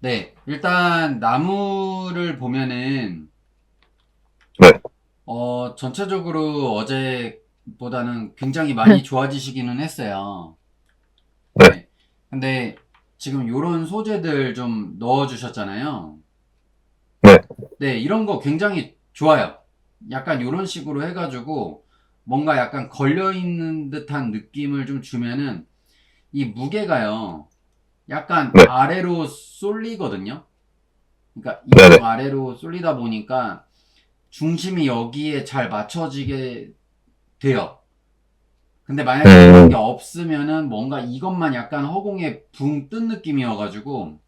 네, 일단 나무를 보면은 네, 전체적으로 어제보다는 굉장히 많이 좋아지시기는 했어요. 네, 네. 근데 지금 요런 소재들 좀 넣어주셨잖아요. 네, 네, 이런 거 굉장히 좋아요. 약간 요런 식으로 해가지고 뭔가 약간 걸려있는 듯한 느낌을 좀 주면은 이 무게가요. 약간 네, 아래로 쏠리거든요. 그러니까 네, 네, 이쪽 아래로 쏠리다 보니까 중심이 여기에 잘 맞춰지게 돼요. 근데 만약에 그런 게 음, 없으면은 뭔가 이것만 약간 허공에 붕 뜬 느낌이어가지고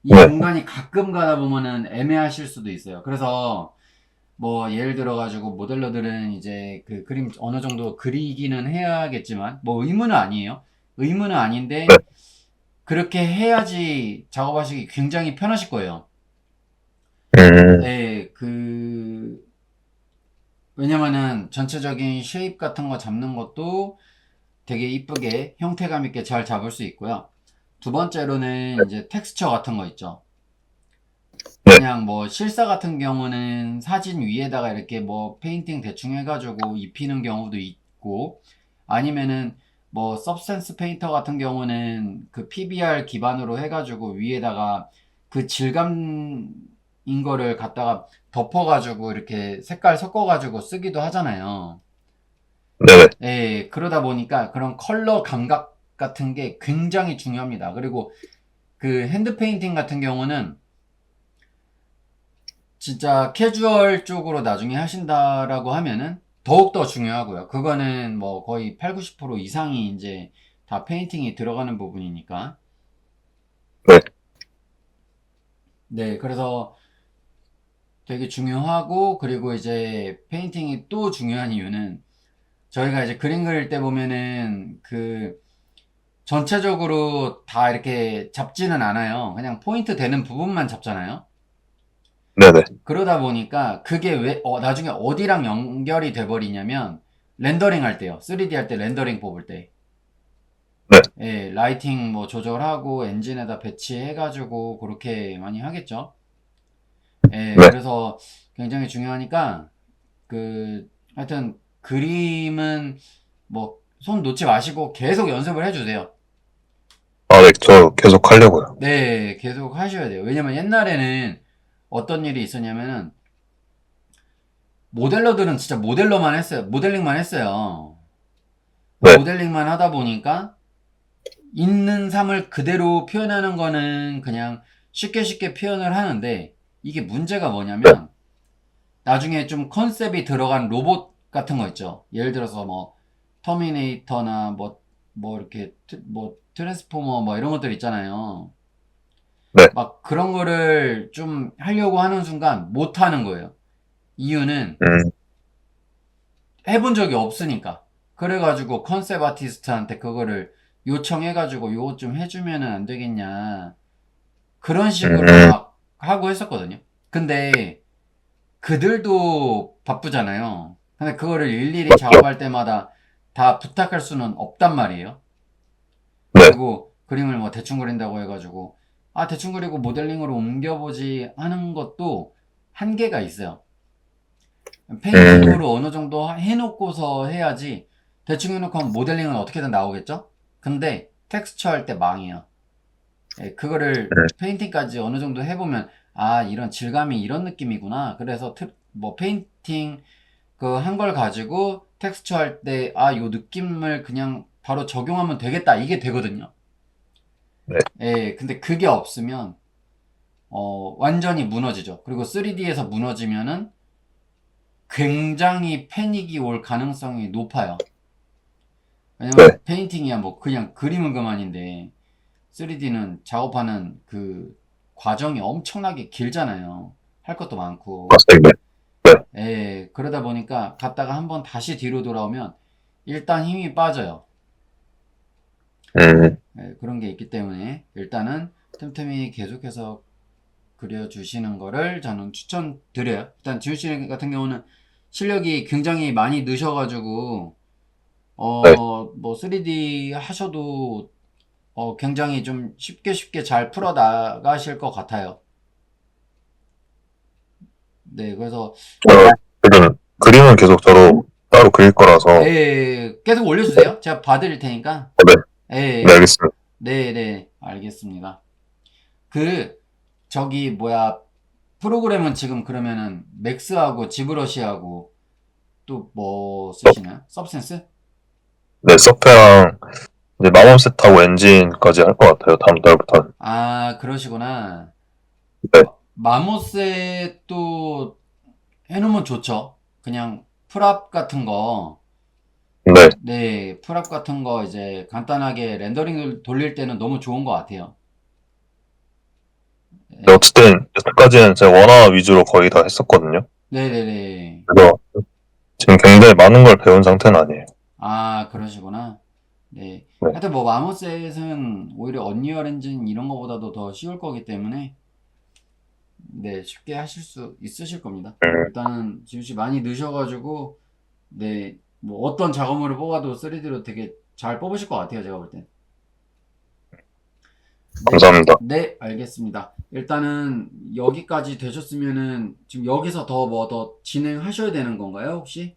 이 네, 공간이 가끔 가다 보면은 애매하실 수도 있어요. 그래서 뭐 예를 들어가지고 모델러들은 이제 그 그림 어느 정도 그리기는 해야겠지만 뭐 의무는 아니에요. 의무는 네, 아닌데 그렇게 해야지 작업하시기 굉장히 편하실 거예요. 음, 예, 왜냐면은 전체적인 쉐입 같은 거 잡는 것도 되게 이쁘게 형태감 있게 잘 잡을 수 있고요. 두 번째로는 이제 텍스처 같은 거 있죠. 네, 그냥 뭐 실사 같은 경우는 사진 위에다가 이렇게 뭐 페인팅 대충 해가지고 입히는 경우도 있고 아니면은 뭐 서브센스 페인터 같은 경우는 그 PBR 기반으로 해가지고 위에다가 그 질감인 거를 갖다가 덮어가지고 이렇게 색깔 섞어가지고 쓰기도 하잖아요. 네, 네, 예, 그러다 보니까 그런 컬러 감각 같은 게 굉장히 중요합니다. 그리고 그 핸드 페인팅 같은 경우는 진짜 캐주얼 쪽으로 나중에 하신다라고 하면은 더욱더 중요하고요. 그거는 뭐 거의 8, 90% 이상이 이제 다 페인팅이 들어가는 부분이니까. 네, 네, 그래서 되게 중요하고, 그리고 이제 페인팅이 또 중요한 이유는 저희가 이제 그림 그릴 때 보면은 그 전체적으로 다 이렇게 잡지는 않아요. 그냥 포인트 되는 부분만 잡잖아요. 네, 네, 그러다 보니까 그게 왜 나중에 어디랑 연결이 돼 버리냐면 렌더링 할 때요. 3D 할 때 렌더링 뽑을 때. 네, 예, 라이팅 뭐 조절하고 엔진에다 배치해 가지고 그렇게 많이 하겠죠. 예, 네. 그래서 굉장히 중요하니까 하여튼 그림은 뭐 손 놓지 마시고 계속 연습을 해 주세요. 아, 네, 저 계속 하려고요. 네, 계속 하셔야 돼요. 왜냐면 옛날에는 어떤 일이 있었냐면은 모델러들은 진짜 모델러만 했어요. 모델링만 했어요. 네, 모델링만 하다 보니까 있는 삶을 그대로 표현하는 거는 그냥 쉽게 쉽게 표현을 하는데 이게 문제가 네, 뭐냐면 나중에 좀 컨셉이 들어간 로봇 같은 거 있죠. 예를 들어서 뭐 터미네이터나 뭐 이렇게 뭐 트랜스포머 뭐 이런 것들 있잖아요. 네, 막 그런 거를 좀 하려고 하는 순간 못 하는 거예요. 이유는 음, 해본 적이 없으니까. 그래가지고 컨셉 아티스트한테 그거를 요청해가지고 요거 좀 해주면은 안 되겠냐. 그런 식으로 음, 막 하고 했었거든요. 근데 그들도 바쁘잖아요. 근데 그거를 일일이 맞죠. 작업할 때마다 다 부탁할 수는 없단 말이에요. 네, 그리고 그림을 뭐 대충 그린다고 해가지고 아 대충 그리고 모델링으로 옮겨보지 하는 것도 한계가 있어요. 음, 페인팅으로 어느 정도 해놓고서 해야지 대충 해놓고 하면 모델링은 어떻게든 나오겠죠? 근데 텍스처 할 때 망해요. 예, 그거를 음, 페인팅까지 어느 정도 해보면 아 이런 질감이 이런 느낌이구나. 그래서 뭐 페인팅 그 한 걸 가지고 텍스처 할 때 아 요 느낌을 그냥 바로 적용하면 되겠다 이게 되거든요. 네, 예, 근데 그게 없으면 완전히 무너지죠. 그리고 3D에서 무너지면은 굉장히 패닉이 올 가능성이 높아요. 네, 왜냐면 페인팅이야 뭐 그냥 그림은 그만인데 3D는 작업하는 그 과정이 엄청나게 길잖아요. 할 것도 많고. 맞습니다. 네, 그러다 보니까 갔다가 한번 다시 뒤로 돌아오면 일단 힘이 빠져요. 그런 게 있기 때문에 일단은 틈틈이 계속해서 그려주시는 거를 저는 추천드려요. 일단 지훈 씨 같은 경우는 실력이 굉장히 많이 느셔가지고 네, 뭐 3D 하셔도 굉장히 좀 쉽게 잘 풀어 나가실 것 같아요. 네, 그래서, 그래도 그림은 계속 저로 따로 그릴 거라서. 계속 올려주세요. 제가 봐드릴 테니까. 네, 네, 예, 알겠습니다. 네, 알겠습니다. 그, 저기, 뭐야, 프로그램은 지금 그러면은, 맥스하고 지브러시하고, 또 뭐 쓰시나요? 서브센스? 네, 서페랑 이제 마법셋하고 엔진까지 할 것 같아요. 다음 달부터는. 아, 그러시구나. 네, 마모스에 또 해놓으면 좋죠. 그냥 풀업 같은 거, 네. 네, 풀업 같은 거 이제 간단하게 렌더링을 돌릴 때는 너무 좋은 것 같아요. 네, 네, 어쨌든 여태까지는 제가 원화 위주로 거의 다 했었거든요. 네네네. 그래서 지금 굉장히 많은 걸 배운 상태는 아니에요. 아, 그러시구나. 네. 네, 하여튼 뭐 마모스는 오히려 언리얼 엔진 이런 거보다도 더 쉬울 거기 때문에 네, 쉽게 하실 수 있으실 겁니다. 음, 일단은 지훈 씨 많이 넣으셔가지고 네, 뭐 어떤 작업물을 뽑아도 3D로 되게 잘 뽑으실 것 같아요, 제가 볼 땐. 네, 감사합니다. 네, 알겠습니다. 일단은 여기까지 되셨으면은 지금 여기서 더 뭐 더 진행하셔야 되는 건가요, 혹시?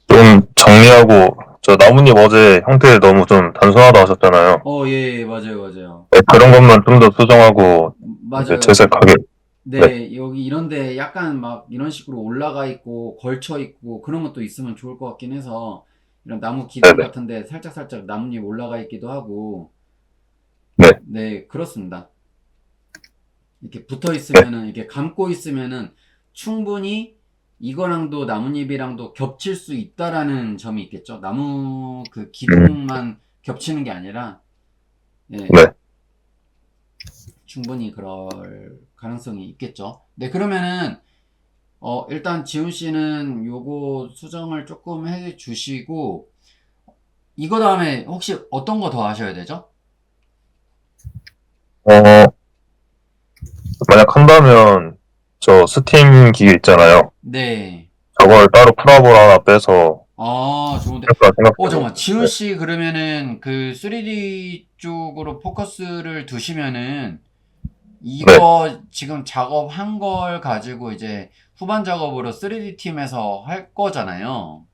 좀 정리하고, 저 나뭇잎 어제 형태 너무 좀 단순하다 하셨잖아요. 예, 맞아요. 네, 그런 것만 좀 더 수정하고, 이제 맞아요. 채색하게. 네, 네, 여기 이런데 약간 막 이런 식으로 올라가 있고 걸쳐 있고 그런 것도 있으면 좋을 것 같긴 해서 이런 나무 기둥 네네. 같은데 살짝 나뭇잎 올라가 있기도 하고 네, 네, 그렇습니다. 이렇게 붙어 네, 있으면은 이렇게 감고 있으면은 충분히 이거랑도 나뭇잎이랑도 겹칠 수 있다라는 점이 있겠죠. 나무 그 음, 기둥만 겹치는 게 아니라 예, 네. 충분히 그럴 가능성이 있겠죠. 네, 그러면은 일단 지훈 씨는 요거 수정을 조금 해 주시고, 이거 다음에 혹시 어떤 거 더 하셔야 되죠? 어, 만약 한다면, 저 스팀 기계 있잖아요. 네. 저걸 따로 프라볼 하나 빼서 아, 좋은데. 할까 생각 잠깐만. 중이에요. 지훈 네, 씨 그러면은 그 3D 쪽으로 포커스를 두시면은 네. 이거 지금 작업한 걸 가지고 이제 후반 작업으로 3D 팀에서 할 거잖아요.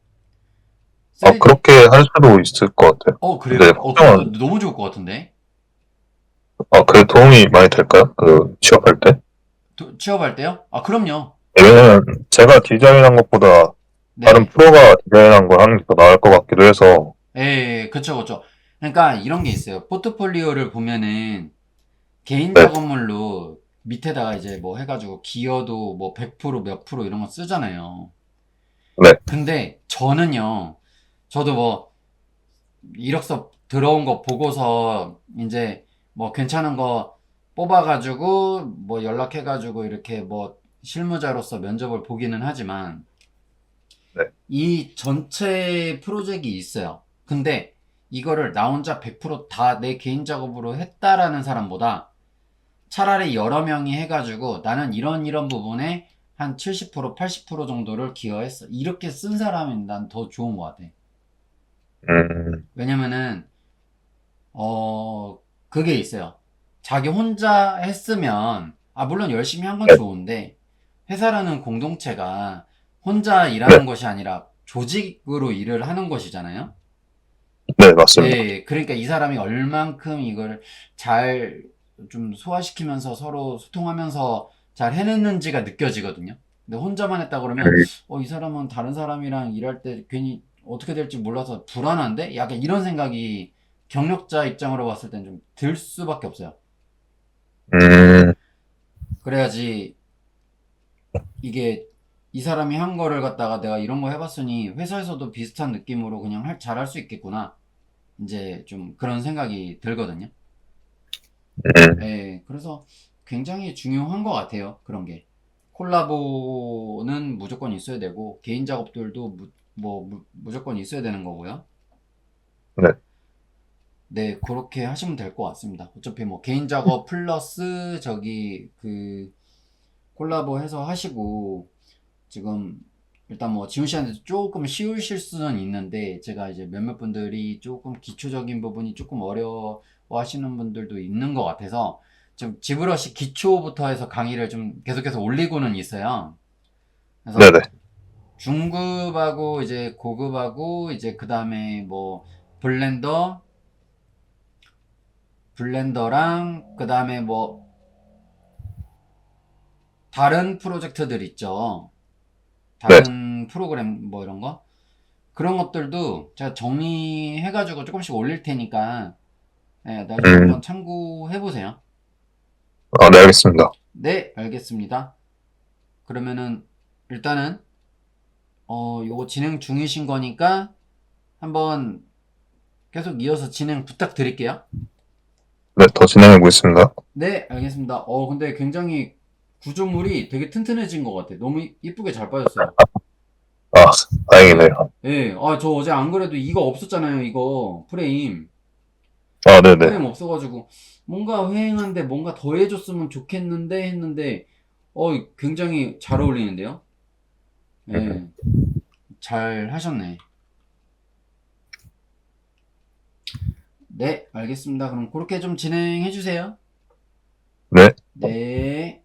아, 3D, 그렇게 할 수도 있을 것 같아요. 근데 그래요? 그거 걱정은, 너무 좋을 것 같은데? 그게 도움이 많이 될까요? 그, 취업할 때? 취업할 때요? 아, 그럼요. 왜냐면, 제가 디자인한 것보다 다른 네. 프로가 디자인한 걸 하는 게 더 나을 것 같기도 해서. 예, 그쵸. 그러니까 이런 게 있어요. 포트폴리오를 보면은 개인 네, 작업물로 밑에다가 이제 뭐 해가지고 기여도 뭐 100%몇 프로 이런 거 쓰잖아요. 네, 근데 저는요, 저도 뭐 이력서 들어온 거 보고서 이제 뭐 괜찮은 거 뽑아가지고 뭐 연락해가지고 이렇게 뭐 실무자로서 면접을 보기는 하지만 네. 이 전체 프로젝트가 있어요. 근데 이거를 나 혼자 100%다 내 개인 작업으로 했다라는 사람보다 차라리 여러 명이 해가지고 나는 이런 부분에 한 70%, 80% 정도를 기여했어. 이렇게 쓴 사람이 난 더 좋은 것 같아. 음, 왜냐면은, 그게 있어요. 자기 혼자 했으면, 물론 열심히 한 건 네, 좋은데, 회사라는 공동체가 혼자 네, 일하는 것이 아니라 조직으로 일을 하는 것이잖아요. 네, 맞습니다. 예, 그러니까 이 사람이 얼만큼 이걸 잘 좀 소화시키면서 서로 소통하면서 잘 해냈는지가 느껴지거든요. 근데 혼자만 했다 그러면, 음, 이 사람은 다른 사람이랑 일할 때 괜히 어떻게 될지 몰라서 불안한데? 약간 이런 생각이 경력자 입장으로 봤을 땐 좀 들 수밖에 없어요. 음, 그래야지 이게 이 사람이 한 거를 갖다가 내가 이런 거 해봤으니 회사에서도 비슷한 느낌으로 그냥 잘할 수 있겠구나. 이제 좀 그런 생각이 들거든요. 음, 예, 그래서 굉장히 중요한 것 같아요. 그런 게. 콜라보는 무조건 있어야 되고, 개인 작업들도 무조건 있어야 되는 거고요. 네, 네, 그렇게 하시면 될 것 같습니다. 어차피 뭐 개인 작업 플러스 콜라보 해서 하시고, 지금 일단 뭐 지훈 씨한테 조금 쉬우실 수는 있는데 제가 이제 몇몇 분들이 조금 기초적인 부분이 조금 하시는 분들도 있는 것 같아서 좀 지브러시 기초부터 해서 강의를 좀 계속해서 올리고는 있어요. 그래서 네네. 중급하고 이제 고급하고 이제 그 다음에 뭐 블렌더랑 그 다음에 뭐 다른 프로젝트들 있죠. 네. 다른 프로그램 뭐 이런 거 그런 것들도 제가 정리해가지고 조금씩 올릴 테니까 나중에 음, 한번 참고해보세요. 아, 네, 알겠습니다. 네, 알겠습니다. 그러면은 일단은 요거 진행 중이신 거니까 한번 계속 이어서 진행 부탁드릴게요. 네, 더 진행해 보겠습니다. 네, 알겠습니다. 근데 굉장히 구조물이 되게 튼튼해진 것 같아. 너무 이쁘게 잘 빠졌어요. 아, 네. 다행이네요. 네. 저 어제 안 그래도 이거 없었잖아요. 이거 프레임. 아, 네네. 프레임 없어가지고 뭔가 휑한데 뭔가 더 해줬으면 좋겠는데 했는데 굉장히 잘 어울리는데요. 네. 잘 하셨네. 네, 알겠습니다. 그럼 그렇게 좀 진행해 주세요. 네. 네.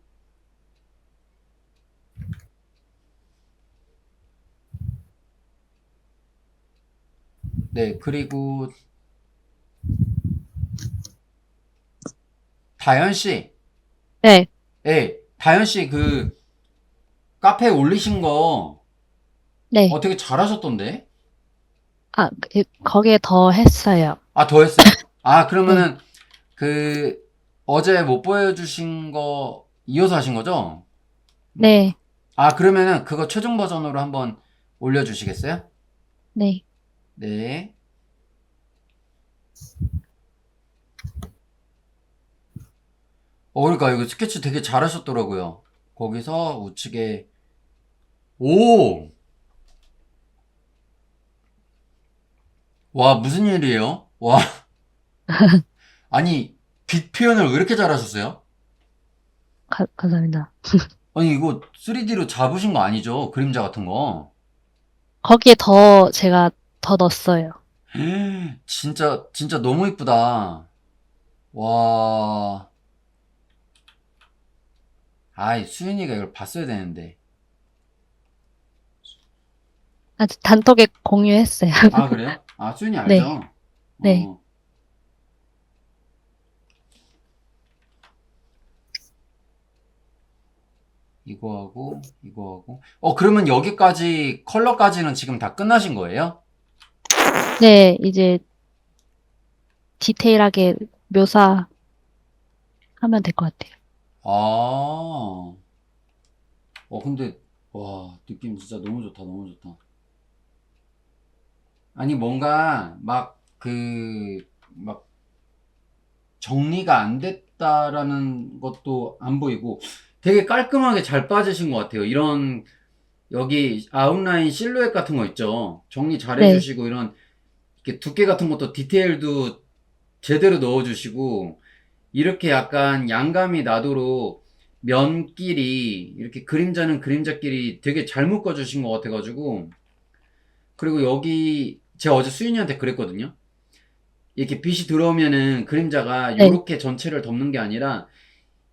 네, 그리고 다현 씨. 네, 네, 다현 씨 그 카페에 올리신 거 네. 되게 잘하셨던데? 거기에 더 했어요. 아, 더 했어요? 아, 네, 그러면은 그 어제 못 보여주신 거 이어서 하신 거죠? 네, 아, 그러면은 그거 최종 버전으로 한번 올려주시겠어요? 네. 네. 그러니까 이거 스케치 되게 잘하셨더라고요. 거기서 우측에 오! 와, 무슨 일이에요? 와, 아니 빛 표현을 왜 이렇게 잘하셨어요? 감사합니다. 아니 이거 3D로 잡으신 거 아니죠? 그림자 같은 거. 거기에 더 제가 더 넣었어요. 진짜 진짜 너무 이쁘다. 와, 아이 수윤이가 이걸 봤어야 되는데. 아직 단톡에 공유했어요. 아, 그래요? 아, 수윤이 네, 알죠? 네. 어, 이거하고. 그러면 여기까지 컬러까지는 지금 다 끝나신 거예요? 네, 이제 디테일하게 묘사하면 될 것 같아요. 아, 근데 와, 느낌 진짜 너무 좋다, 너무 좋다. 아니 뭔가 막 정리가 안 됐다라는 것도 안 보이고 되게 깔끔하게 잘 빠지신 것 같아요. 이런 여기 아웃라인 실루엣 같은 거 있죠. 정리 잘 네, 해주시고 이런 이렇게 두께 같은 것도 디테일도 제대로 넣어주시고 이렇게 약간 양감이 나도록 면끼리 이렇게 그림자는 그림자끼리 되게 잘 묶어주신 것 같아가지고 그리고 여기 제가 어제 수인이한테 그랬거든요. 이렇게 빛이 들어오면은 그림자가 네. 요렇게 전체를 덮는 게 아니라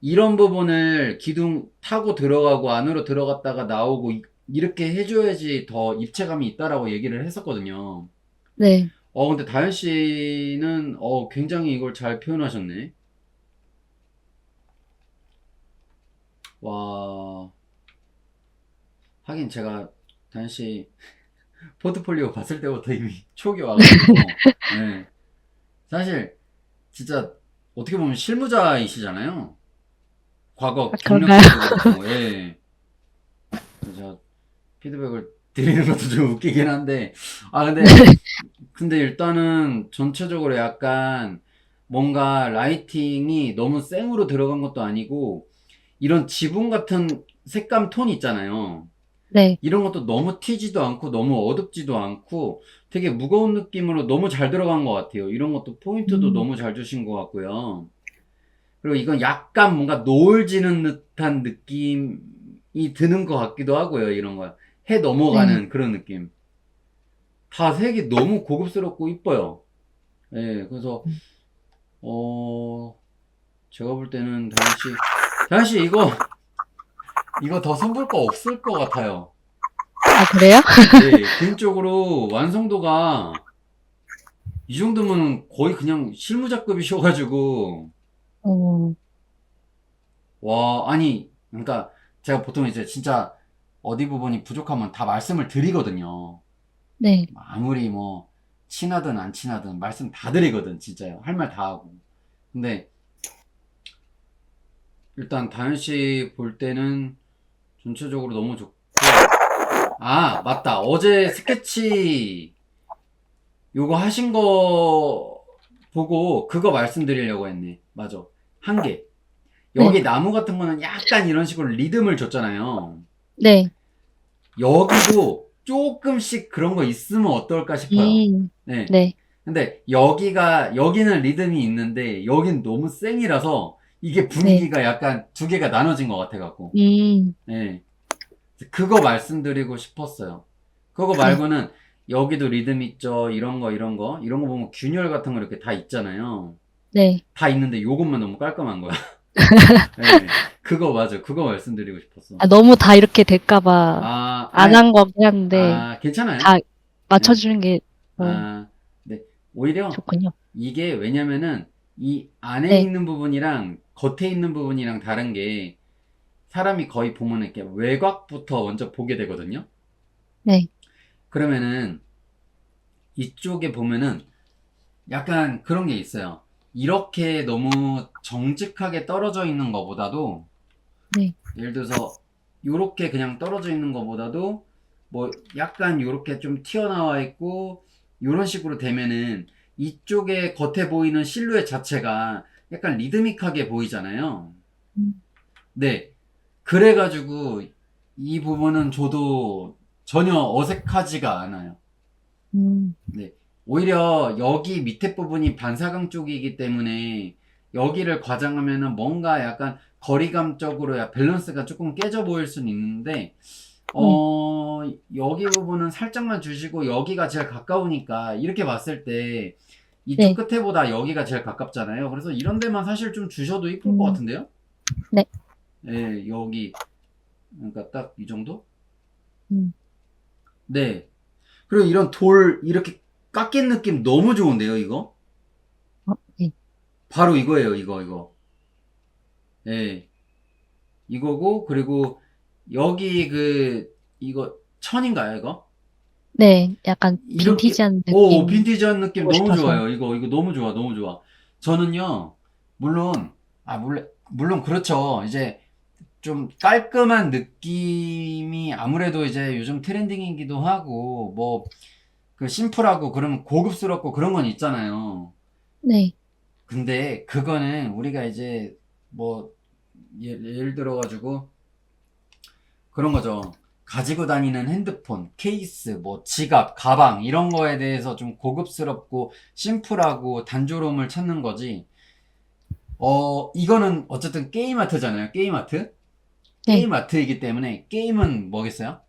이런 부분을 기둥 타고 들어가고 안으로 들어갔다가 나오고 이렇게 해줘야지 더 입체감이 있다라고 얘기를 했었거든요. 네. 근데 다현 씨는 굉장히 이걸 잘 표현하셨네. 와, 하긴 제가 다현 씨 포트폴리오 봤을 때부터 이미 촉이 와가지고, 네. 사실 진짜 어떻게 보면 실무자이시잖아요. 과거 그런가요? 경력치도 그렇고, 예. 그래서 피드백을 드리는 것도 좀 웃기긴 한데, 근데 일단은 전체적으로 약간 뭔가 라이팅이 너무 생으로 들어간 것도 아니고, 이런 지붕 같은 색감 톤 있잖아요. 네. 이런 것도 너무 튀지도 않고 너무 어둡지도 않고 되게 무거운 느낌으로 너무 잘 들어간 것 같아요. 이런 것도 포인트도 음, 너무 잘 주신 것 같고요. 그리고 이건 약간 뭔가 노을 지는 듯한 느낌이 드는 것 같기도 하고요. 이런 거. 해 네. 넘어가는 그런 느낌. 다 색이 너무 고급스럽고 이뻐요. 예, 그래서 제가 볼 때는 다현씨 이거 더 손볼 거 없을 것 같아요. 아, 그래요? 네, 개인적으로 완성도가 이 정도면 거의 그냥 실무자급이셔가지고, 어, 와, 아니, 그러니까 제가 보통 이제 진짜 어디 부분이 부족하면 다 말씀을 드리거든요. 네. 아무리 뭐, 친하든 안 친하든 말씀 다 드리거든, 진짜요. 할 말 다 하고. 근데, 일단 다현 씨 볼 때는 전체적으로 너무 좋고, 아, 맞다. 어제 스케치 요거 하신 거 보고 그거 말씀드리려고 했네. 맞아. 한 개. 네. 여기 나무 같은 거는 약간 이런 식으로 리듬을 줬잖아요. 네. 여기도 조금씩 그런 거 있으면 어떨까 싶어요. 네. 네. 근데 여기는 리듬이 있는데 여긴 너무 쌩이라서 이게 네. 분위기가 약간 두 개가 나눠진 것 같아갖고. 음, 네. 그거 말씀드리고 싶었어요. 그거 네. 말고는 여기도 리듬 있죠. 이런 거 보면 균열 같은 거 이렇게 다 있잖아요. 네. 다 있는데 요것만 너무 깔끔한 거야. 네. 그거 맞아. 그거 말씀드리고 싶었어. 아, 너무 다 이렇게 될까봐 아, 안 한 거긴 한데, 괜찮아요. 다 네. 맞춰주는 게, 아, 네. 오히려 좋군요. 이게 왜냐면은 이 안에 네. 있는 부분이랑 겉에 있는 부분이랑 다른 게 사람이 거의 보면 이렇게 외곽부터 먼저 보게 되거든요. 네. 그러면은 이쪽에 보면은 약간 그런 게 있어요. 이렇게 너무 정직하게 떨어져 있는 것보다도 네. 예를 들어서 요렇게 그냥 떨어져 있는 것보다도 뭐 약간 요렇게 좀 튀어나와 있고 요런 식으로 되면은 이쪽에 겉에 보이는 실루엣 자체가 약간 리드미크하게 보이잖아요. 음, 네. 그래가지고 이 부분은 저도 전혀 어색하지가 않아요. 음, 네. 오히려 여기 밑에 부분이 반사광 쪽이기 때문에 여기를 과장하면은 뭔가 약간 거리감적으로 밸런스가 조금 깨져 보일 수는 있는데, 네. 여기 부분은 살짝만 주시고 여기가 제일 가까우니까 이렇게 봤을 때 이쪽 네. 끝에보다 여기가 제일 가깝잖아요. 그래서 이런 데만 사실 좀 주셔도 이쁠 것 음, 같은데요? 네. 예, 여기. 그러니까 딱 이 정도? 음, 네. 그리고 이런 돌 이렇게 깎인 느낌 너무 좋은데요, 이거? 네. 바로 이거예요, 이거. 예. 이거고, 그리고 여기 이거 천인가요, 이거? 네. 약간 이렇게, 빈티지한 오, 느낌 빈티지한 느낌 주고 너무 싶어서. 좋아요. 이거 너무 좋아, 너무 좋아. 저는요, 물론, 물론 그렇죠. 이제 좀 깔끔한 느낌이 아무래도 이제 요즘 트렌딩이기도 하고, 뭐, 그 심플하고 그러면 고급스럽고 그런 건 있잖아요. 네. 근데 그거는 우리가 이제 뭐 예를 들어가지고 그런 거죠. 가지고 다니는 핸드폰, 케이스, 뭐 지갑, 가방 이런 거에 대해서 좀 고급스럽고 심플하고 단조로움을 찾는 거지. 이거는 어쨌든 게임 아트잖아요. 게임 아트. 네. 게임 아트이기 때문에 게임은 뭐겠어요?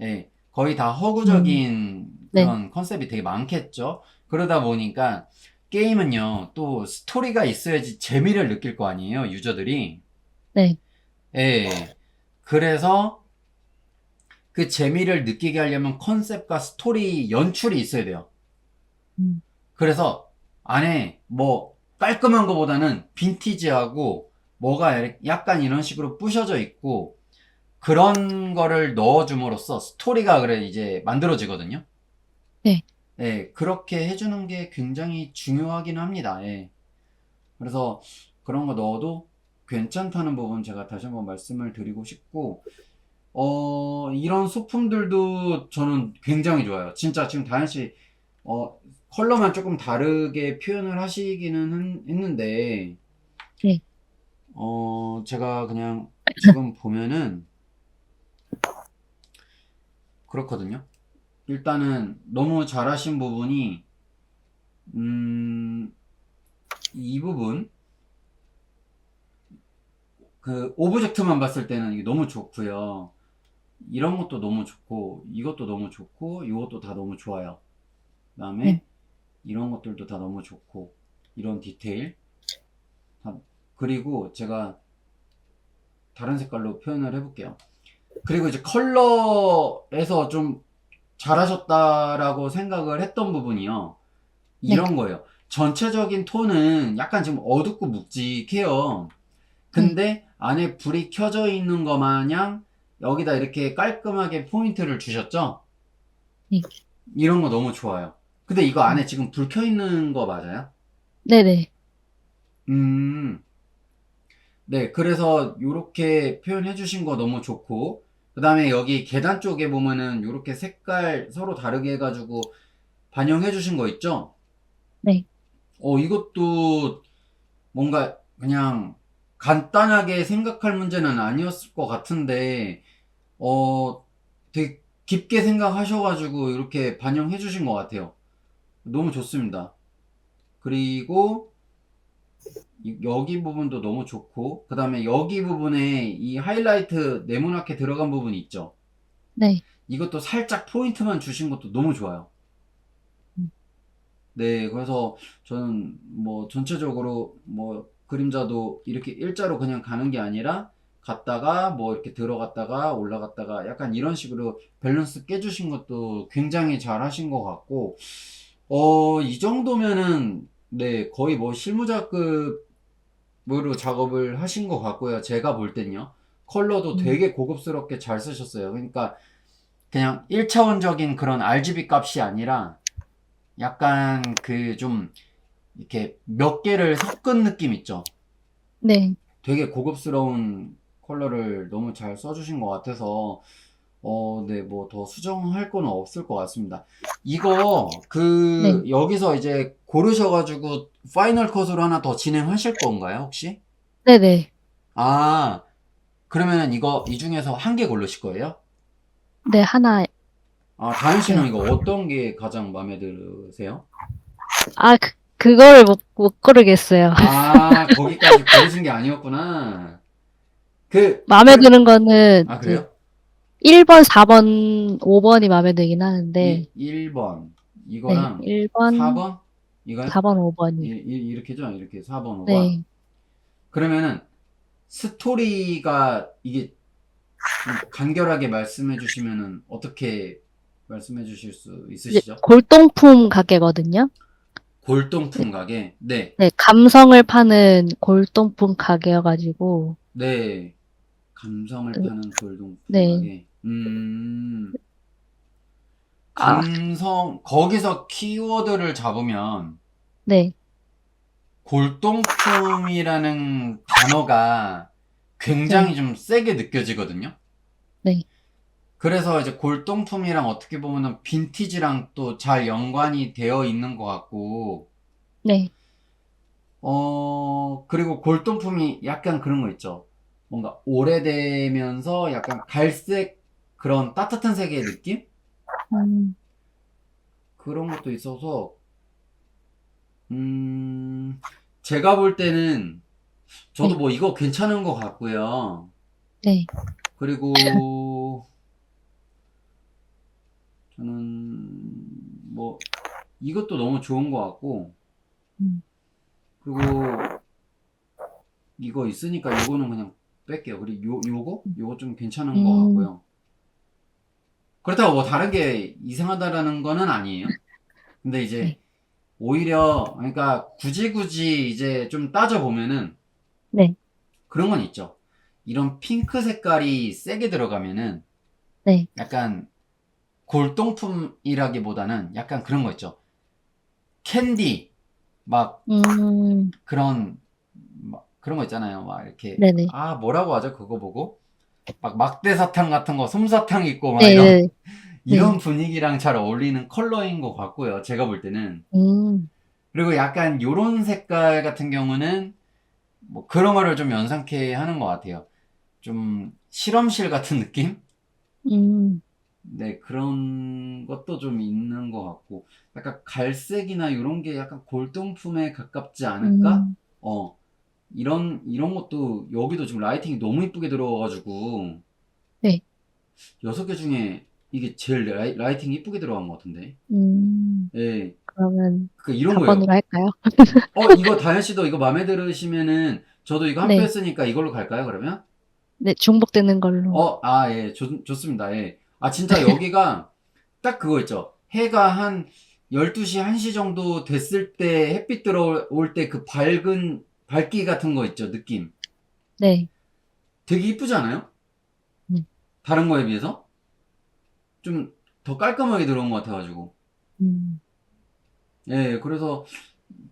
예, 거의 다 음, 허구적인 네. 그런 컨셉이 되게 많겠죠. 그러다 보니까 게임은요, 또 스토리가 있어야지 재미를 느낄 거 아니에요, 유저들이. 네. 예. 그래서 그 재미를 느끼게 하려면 컨셉과 스토리 연출이 있어야 돼요. 음, 그래서 안에 뭐 깔끔한 것보다는 빈티지하고 뭐가 약간 이런 식으로 부셔져 있고 그런 거를 넣어줌으로써 스토리가 그래 이제 만들어지거든요. 네. 예, 그렇게 해주는 게 굉장히 중요하긴 합니다. 예. 그래서 그런 거 넣어도 괜찮다는 부분 제가 다시 한번 말씀을 드리고 싶고, 이런 소품들도 저는 굉장히 좋아요. 진짜 지금 다현 씨, 컬러만 조금 다르게 표현을 하시기는 했는데, 네. 제가 그냥 지금 보면은 그렇거든요. 일단은 너무 잘하신 부분이, 음, 이 부분, 그 오브젝트만 봤을 때는 이게 너무 좋고요. 이런 것도 너무 좋고, 이것도 너무 좋고, 이것도 다 너무 좋아요. 그 네. 다음에 이런 것들도 다 너무 좋고, 이런 디테일. 그리고 제가 다른 색깔로 표현을 해볼게요. 그리고 이제 컬러에서 좀 잘하셨다라고 생각을 했던 부분이요. 네. 이런 거예요. 전체적인 톤은 약간 좀 어둡고 묵직해요. 근데 안에 불이 켜져 있는 것 마냥 여기다 이렇게 깔끔하게 포인트를 주셨죠? 네. 이런 거 너무 좋아요. 근데 이거 안에 지금 불 켜 있는 거 맞아요? 네네. 음, 네. 그래서 요렇게 표현해 주신 거 너무 좋고, 그 다음에 여기 계단 쪽에 보면은 요렇게 색깔 서로 다르게 해가지고 반영해 주신 거 있죠? 네. 이것도 뭔가 그냥 간단하게 생각할 문제는 아니었을 것 같은데, 되게 깊게 생각하셔가지고 이렇게 반영해 주신 것 같아요. 너무 좋습니다. 그리고 여기 부분도 너무 좋고, 그 다음에 여기 부분에 이 하이라이트 네모나게 들어간 부분이 있죠. 네. 이것도 살짝 포인트만 주신 것도 너무 좋아요. 음. 네, 그래서 저는 뭐 전체적으로 뭐 그림자도 이렇게 일자로 그냥 가는 게 아니라 갔다가 뭐 이렇게 들어갔다가 올라갔다가 약간 이런 식으로 밸런스 깨주신 것도 굉장히 잘 하신 것 같고, 이 정도면은 네, 거의 뭐 실무자급으로 작업을 하신 것 같고요. 제가 볼 땐요. 컬러도 음. 되게 고급스럽게 잘 쓰셨어요. 그러니까 그냥 1차원적인 그런 RGB 값이 아니라 약간 그 좀 이렇게 몇 개를 섞은 느낌 있죠. 네. 되게 고급스러운 컬러를 너무 잘 써주신 것 같아서 네, 뭐 더 수정할 거는 없을 것 같습니다. 이거 네. 여기서 이제 고르셔가지고 파이널 컷으로 하나 더 진행하실 건가요, 혹시? 네네. 아, 그러면은 이거 이 중에서 한 개 고르실 거예요? 네, 하나, 아, 다현 씨는 네. 이거 어떤 게 가장 마음에 들으세요? 아, 그걸 못 고르겠어요. 아, 거기까지 고르신 게 아니었구나. 마음에 드는 거는 아, 이제 그래요? 1번, 4번, 5번이 마음에 들긴 하는데, 1번, 네, 이거랑 1번, 4번? 이거요? 4번, 5번이. 이렇게죠? 이렇게 4번, 5번. 네. 그러면은 스토리가 이게 좀 간결하게 말씀해 주시면은 어떻게 말씀해 주실 수 이제 있으시죠? 골동품 가게거든요. 네, 골동품 가게. 네. 네, 감성을 파는 골동품 가게여가지고, 네. 감성을 그, 파는 골동품 네, 가게. 아, 감성, 거기서 키워드를 잡으면 네, 골동품이라는 단어가 굉장히 네, 좀 세게 느껴지거든요. 네, 그래서 이제 골동품이랑 어떻게 보면은 빈티지랑 또 잘 연관이 되어 있는 것 같고, 네, 그리고 골동품이 약간 그런 거 있죠. 뭔가 오래되면서 약간 갈색 그런 따뜻한 색의 느낌? 음, 그런 것도 있어서, 음, 제가 볼 때는 저도 네, 뭐 이거 괜찮은 것 같고요. 네, 그리고 저는 뭐 이것도 너무 좋은 것 같고, 음, 그리고 이거 있으니까 요거는 그냥 뺄게요. 그리고 요거 좀 괜찮은 것 음, 같고요. 그렇다고 뭐 다른 게 이상하다라는 거는 아니에요. 근데 이제 네, 오히려 그러니까 굳이 이제 좀 따져보면은 네, 그런 건 있죠. 이런 핑크 색깔이 세게 들어가면은 네, 약간 골동품이라기보다는 약간 그런 거 있죠. 캔디 막 음, 그런 막 그런 거 있잖아요. 막 이렇게 네네, 뭐라고 하죠? 그거 보고 막 막대 사탕 같은 거 솜사탕 있고 막 네, 이런 네, 이런 네, 분위기랑 잘 어울리는 컬러인 것 같고요. 제가 볼 때는. 음, 그리고 약간 요런 색깔 같은 경우는 뭐 그런 거를 좀 연상케 하는 것 같아요. 좀 실험실 같은 느낌? 음, 네, 그런 것도 좀 있는 것 같고, 약간 갈색이나 이런 게 약간 골동품에 가깝지 않을까? 음, 이런 것도 여기도 지금 라이팅이 너무 이쁘게 들어가가지고, 네, 6개 중에 이게 제일 라이팅이 이쁘게 들어간 것 같은데. 음, 예. 그러면 이런 거예요. 4번으로 할까요? 이거 다현 씨도 이거 마음에 들으시면은 저도 이거 한 표 네. 했으니까 이걸로 갈까요, 그러면? 네, 중복되는 걸로. 예, 좋습니다. 예. 진짜 여기가 딱 그거 있죠. 해가 한 12시, 1시 정도 됐을 때 햇빛 들어올 때 그 밝은, 밝기 같은 거 있죠, 느낌. 네. 되게 이쁘지 않아요? 음. 다른 거에 비해서? 좀 더 깔끔하게 들어온 것 같아가지고. 음. 예, 그래서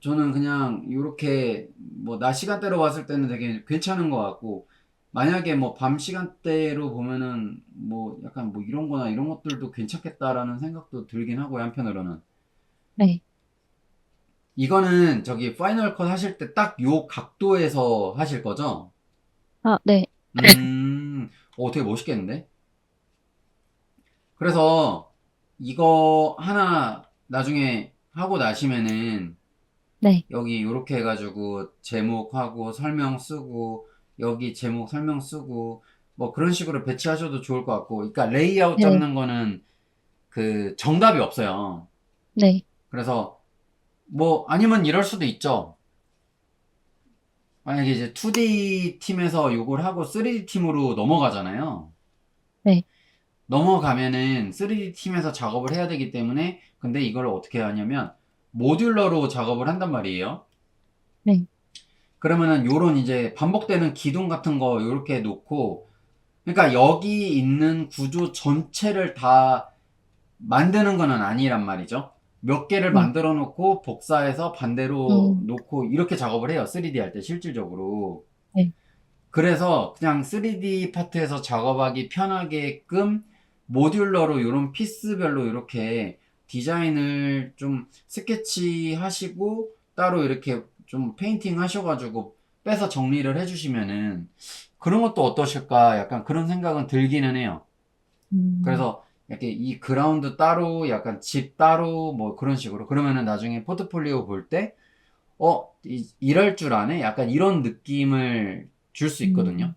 저는 그냥 이렇게 뭐 낮 시간대로 봤을 때는 되게 괜찮은 것 같고, 만약에 뭐 밤 시간대로 보면은 뭐 약간 뭐 이런 거나 이런 것들도 괜찮겠다라는 생각도 들긴 하고요, 한편으로는. 네. 이거는 저기 파이널 컷 하실 때 딱 요 각도에서 하실 거죠? 아, 네. 되게 멋있겠는데? 그래서 이거 하나 나중에 하고 나시면은 네. 여기 이렇게 해가지고 제목하고 설명 쓰고 여기 제목 설명 쓰고 뭐 그런 식으로 배치하셔도 좋을 것 같고, 그러니까 레이아웃 네. 잡는 거는 그 정답이 없어요. 네. 그래서 뭐 아니면 이럴 수도 있죠. 만약에 이제 2D 팀에서 요걸 하고 3D 팀으로 넘어가잖아요. 네. 넘어가면은 3D 팀에서 작업을 해야 되기 때문에, 근데 이걸 어떻게 하냐면 모듈러로 작업을 한단 말이에요. 네. 그러면은 요런 이제 반복되는 기둥 같은 거 요렇게 놓고, 그러니까 여기 있는 구조 전체를 다 만드는 거는 아니란 말이죠. 몇 개를 네. 만들어 놓고 복사해서 반대로 음. 놓고 이렇게 작업을 해요. 3D 할 때 실질적으로. 네. 그래서 그냥 3D 파트에서 작업하기 편하게끔 모듈러로 이런 피스별로 이렇게 디자인을 좀 스케치 하시고 따로 이렇게 좀 페인팅 하셔가지고 빼서 정리를 해주시면은 그런 것도 어떠실까, 약간 그런 생각은 들기는 해요. 음. 그래서 이렇게 이 그라운드 따로 약간 집 따로 뭐 그런 식으로, 그러면은 나중에 포트폴리오 볼 때 이럴 줄 아네? 약간 이런 느낌을 줄 수 있거든요. 음.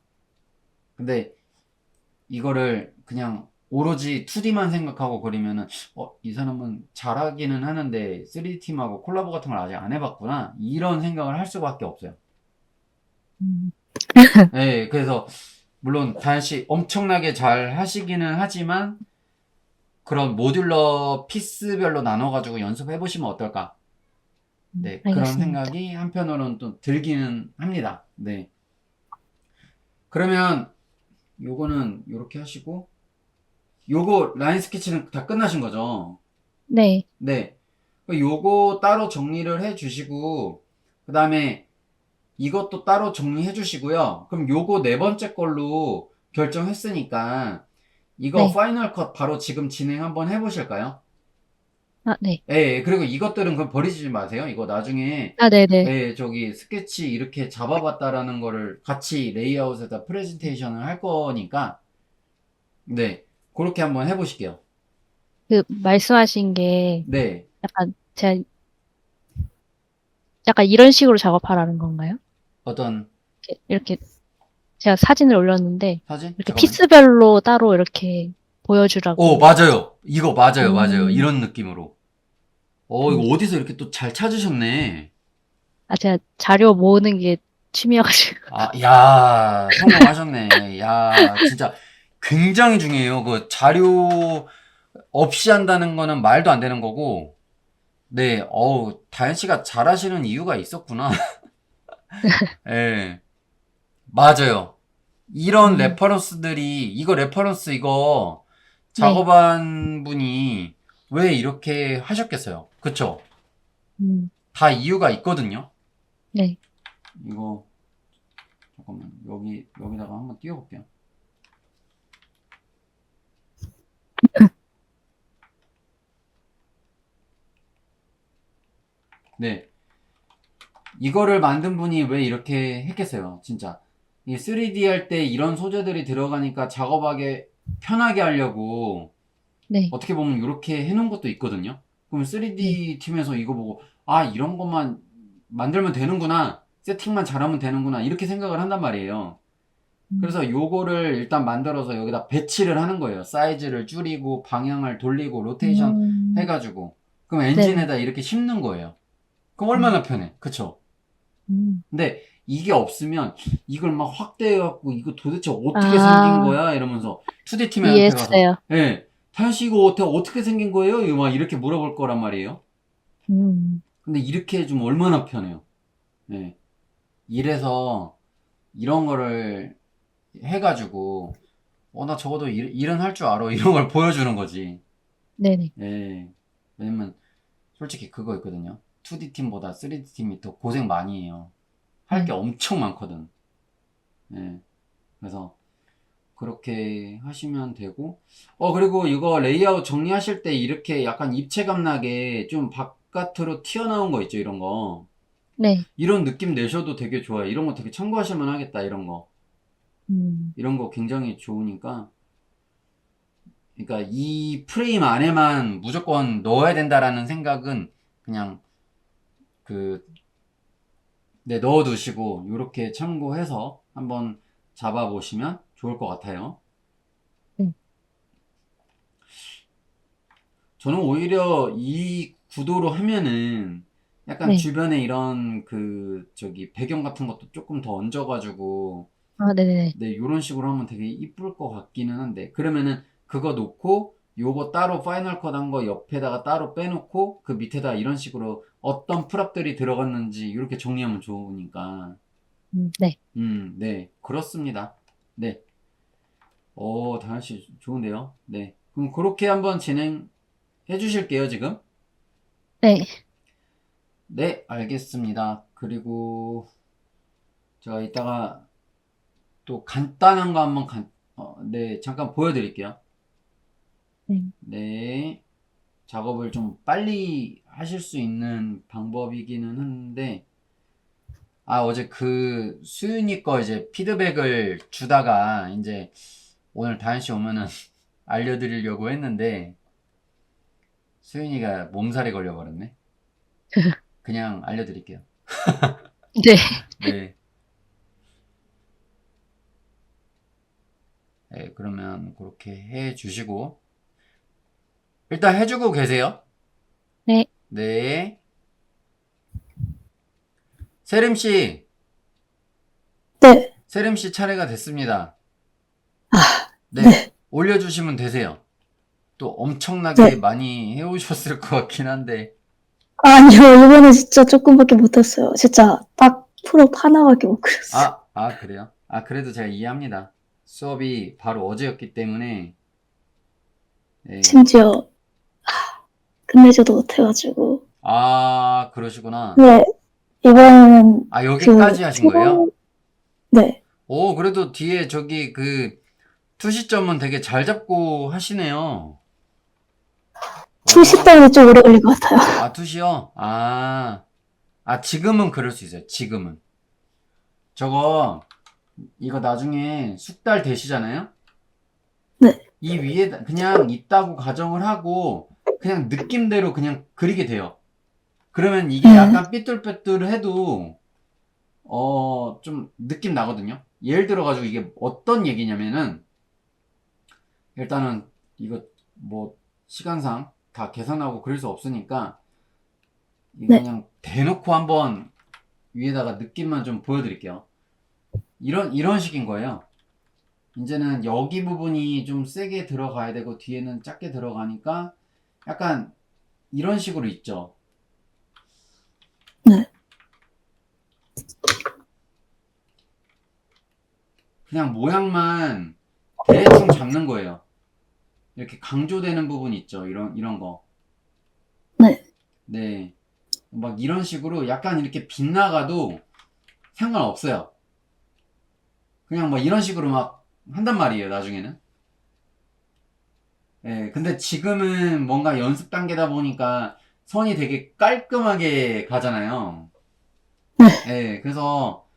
근데 이거를 그냥 오로지 2D만 생각하고 그리면은 이 사람은 잘하기는 하는데 3D 팀하고 콜라보 같은 걸 아직 안 해봤구나, 이런 생각을 할 수밖에 없어요. 음. 네, 그래서 물론 다현 씨 엄청나게 잘 하시기는 하지만 그런 모듈러 피스별로 나눠가지고 연습해 보시면 어떨까? 네, 그런 알겠습니다. 생각이 한편으로는 또 들기는 합니다. 네. 그러면 요거는 요렇게 하시고, 요거 라인 스케치는 다 끝나신 거죠? 네. 네. 요거 따로 정리를 해 주시고, 그 다음에 이것도 따로 정리해 주시고요. 그럼 요거 네 번째 걸로 결정했으니까, 이거 네. 파이널 컷 바로 지금 진행 한번 해 보실까요? 아, 네. 예, 그리고 이것들은 그럼 버리지 마세요. 이거 나중에, 아, 네네. 예, 저기 스케치 이렇게 잡아봤다라는 거를 같이 레이아웃에다 프레젠테이션을 할 거니까, 네, 그렇게 한번 해보실게요. 그, 말씀하신 게 네, 약간, 제가 약간 이런 식으로 작업하라는 건가요? 어떤 이렇게 제가 사진을 올렸는데, 사진? 이렇게 잠깐만. 피스별로 따로 이렇게 보여주라고. 맞아요. 이거 맞아요, 맞아요. 음. 이런 느낌으로. 이거 음. 어디서 이렇게 또 잘 찾으셨네. 아, 제가 자료 모으는 게 취미여가지고. 야, 성공하셨네. 야, 진짜 굉장히 중요해요. 그 자료 없이 한다는 거는 말도 안 되는 거고, 네, 다현 씨가 잘하시는 이유가 있었구나. 예, 맞아요. 이런 음. 레퍼런스들이, 이거 레퍼런스 이거 네. 작업한 분이 왜 이렇게 하셨겠어요? 그쵸? 음. 다 이유가 있거든요. 네. 이거, 잠깐만, 여기다가 한번 띄워볼게요. 네. 이거를 만든 분이 왜 이렇게 했겠어요? 진짜. 이 3D 할 때 이런 소재들이 들어가니까 작업하기 편하게 하려고 네. 어떻게 보면 이렇게 해놓은 것도 있거든요. 그럼 네. 3D 팀에서 이거 보고, 이런 것만 만들면 되는구나, 세팅만 잘하면 되는구나, 이렇게 생각을 한단 말이에요. 음. 그래서 요거를 일단 만들어서 여기다 배치를 하는 거예요. 사이즈를 줄이고 방향을 돌리고 로테이션 음. 해가지고. 그럼 네. 엔진에다 이렇게 심는 거예요. 그럼 얼마나 편해. 그쵸? 근데 이게 없으면 이걸 막 확대해갖고 이거 도대체 어떻게 생긴 아, 거야? 이러면서 2D 팀한테 가서 이해했어요. 예, 다현 씨 이거 어떻게 생긴 거예요? 이거 막 이렇게 물어볼 거란 말이에요. 음, 근데 이렇게 해주면 얼마나 편해요. 예. 이래서 이런 거를 해가지고 나 적어도 일은 할 줄 알아. 이런 걸 보여주는 거지. 네네. 예. 왜냐면 솔직히 그거 있거든요. 2D 팀보다 3D 팀이 더 고생 많이 해요. 할 게 엄청 많거든. 예. 그래서 그렇게 하시면 되고, 그리고 이거 레이아웃 정리하실 때 이렇게 약간 입체감 나게 좀 바깥으로 튀어나온 거 있죠, 이런 거. 네. 이런 느낌 내셔도 되게 좋아요. 이런 거 되게 참고하실 만하겠다, 이런 거. 이런 거 굉장히 좋으니까. 그러니까 이 프레임 안에만 무조건 넣어야 된다라는 생각은 그냥 그, 네, 넣어두시고, 이렇게 참고해서 한번 잡아보시면 좋을 것 같아요. 네. 저는 오히려 이 구도로 하면은 약간 네. 주변에 이런 배경 같은 것도 조금 더 얹어가지고, 아, 네네네. 네, 요런 식으로 하면 되게 이쁠 것 같기는 한데, 그러면은 그거 놓고, 요거 따로 파이널 컷 한 거 옆에다가 따로 빼놓고, 그 밑에다 이런 식으로 어떤 프랍들이 들어갔는지 이렇게 정리하면 좋으니까. 네. 네, 그렇습니다. 네. 다현씨 좋은데요? 네. 그럼 그렇게 한번 진행해 주실게요, 지금. 네. 네, 알겠습니다. 그리고 제가 이따가 또 간단한 거 한번 네, 잠깐 보여드릴게요. 네. 네, 작업을 좀 빨리 하실 수 있는 방법이기는 한데, 어제 수윤이 거 이제 피드백을 주다가 이제 오늘 다현 씨 오면은 알려드리려고 했는데, 수윤이가 몸살이 걸려버렸네. 그냥 알려드릴게요. 네. 네. 네, 그러면 그렇게 해 주시고, 일단 해주고 계세요. 네. 네. 세림씨, 네. 세림씨 차례가 됐습니다. 아, 네. 네. 올려주시면 되세요. 또 엄청나게 네. 많이 해오셨을 것 같긴 한데, 아니요, 이번에 진짜 조금밖에 못했어요. 진짜 딱 풀업 하나밖에 못 그렸어요. 그래요? 그래도 제가 이해합니다. 수업이 바로 어제였기 때문에, 네. 심지어 끝내지도 못해가지고. 그러시구나. 네, 이번에는 여기까지 하신 거예요? 네, 그래도 뒤에 투시점은 되게 잘 잡고 하시네요. 출시 때문에 좀 오래 걸린 것 같아요. 투시요? 지금은 그럴 수 있어요. 지금은. 이거 나중에 숙달 되시잖아요? 네, 이 위에 그냥 있다고 가정을 하고, 그냥 느낌대로 그냥 그리게 돼요. 그러면 이게 네. 약간 삐뚤빼뚤해도, 좀 느낌 나거든요? 예를 들어가지고 이게 어떤 얘기냐면은, 일단은 이거 뭐, 시간상 다 계산하고 그릴 수 없으니까, 이거 네. 그냥 대놓고 한번 위에다가 느낌만 좀 보여드릴게요. 이런 식인 거예요. 이제는 여기 부분이 좀 세게 들어가야 되고 뒤에는 작게 들어가니까 약간 이런 식으로 있죠. 네. 그냥 모양만 대충 잡는 거예요. 이렇게 강조되는 부분 있죠. 이런 거. 네. 네. 막 이런 식으로 약간 이렇게 빗나가도 상관없어요. 그냥 뭐 이런 식으로 막 한단 말이에요, 나중에는. 예, 근데 지금은 뭔가 연습 단계다 보니까 선이 되게 깔끔하게 가잖아요. 네. 그래서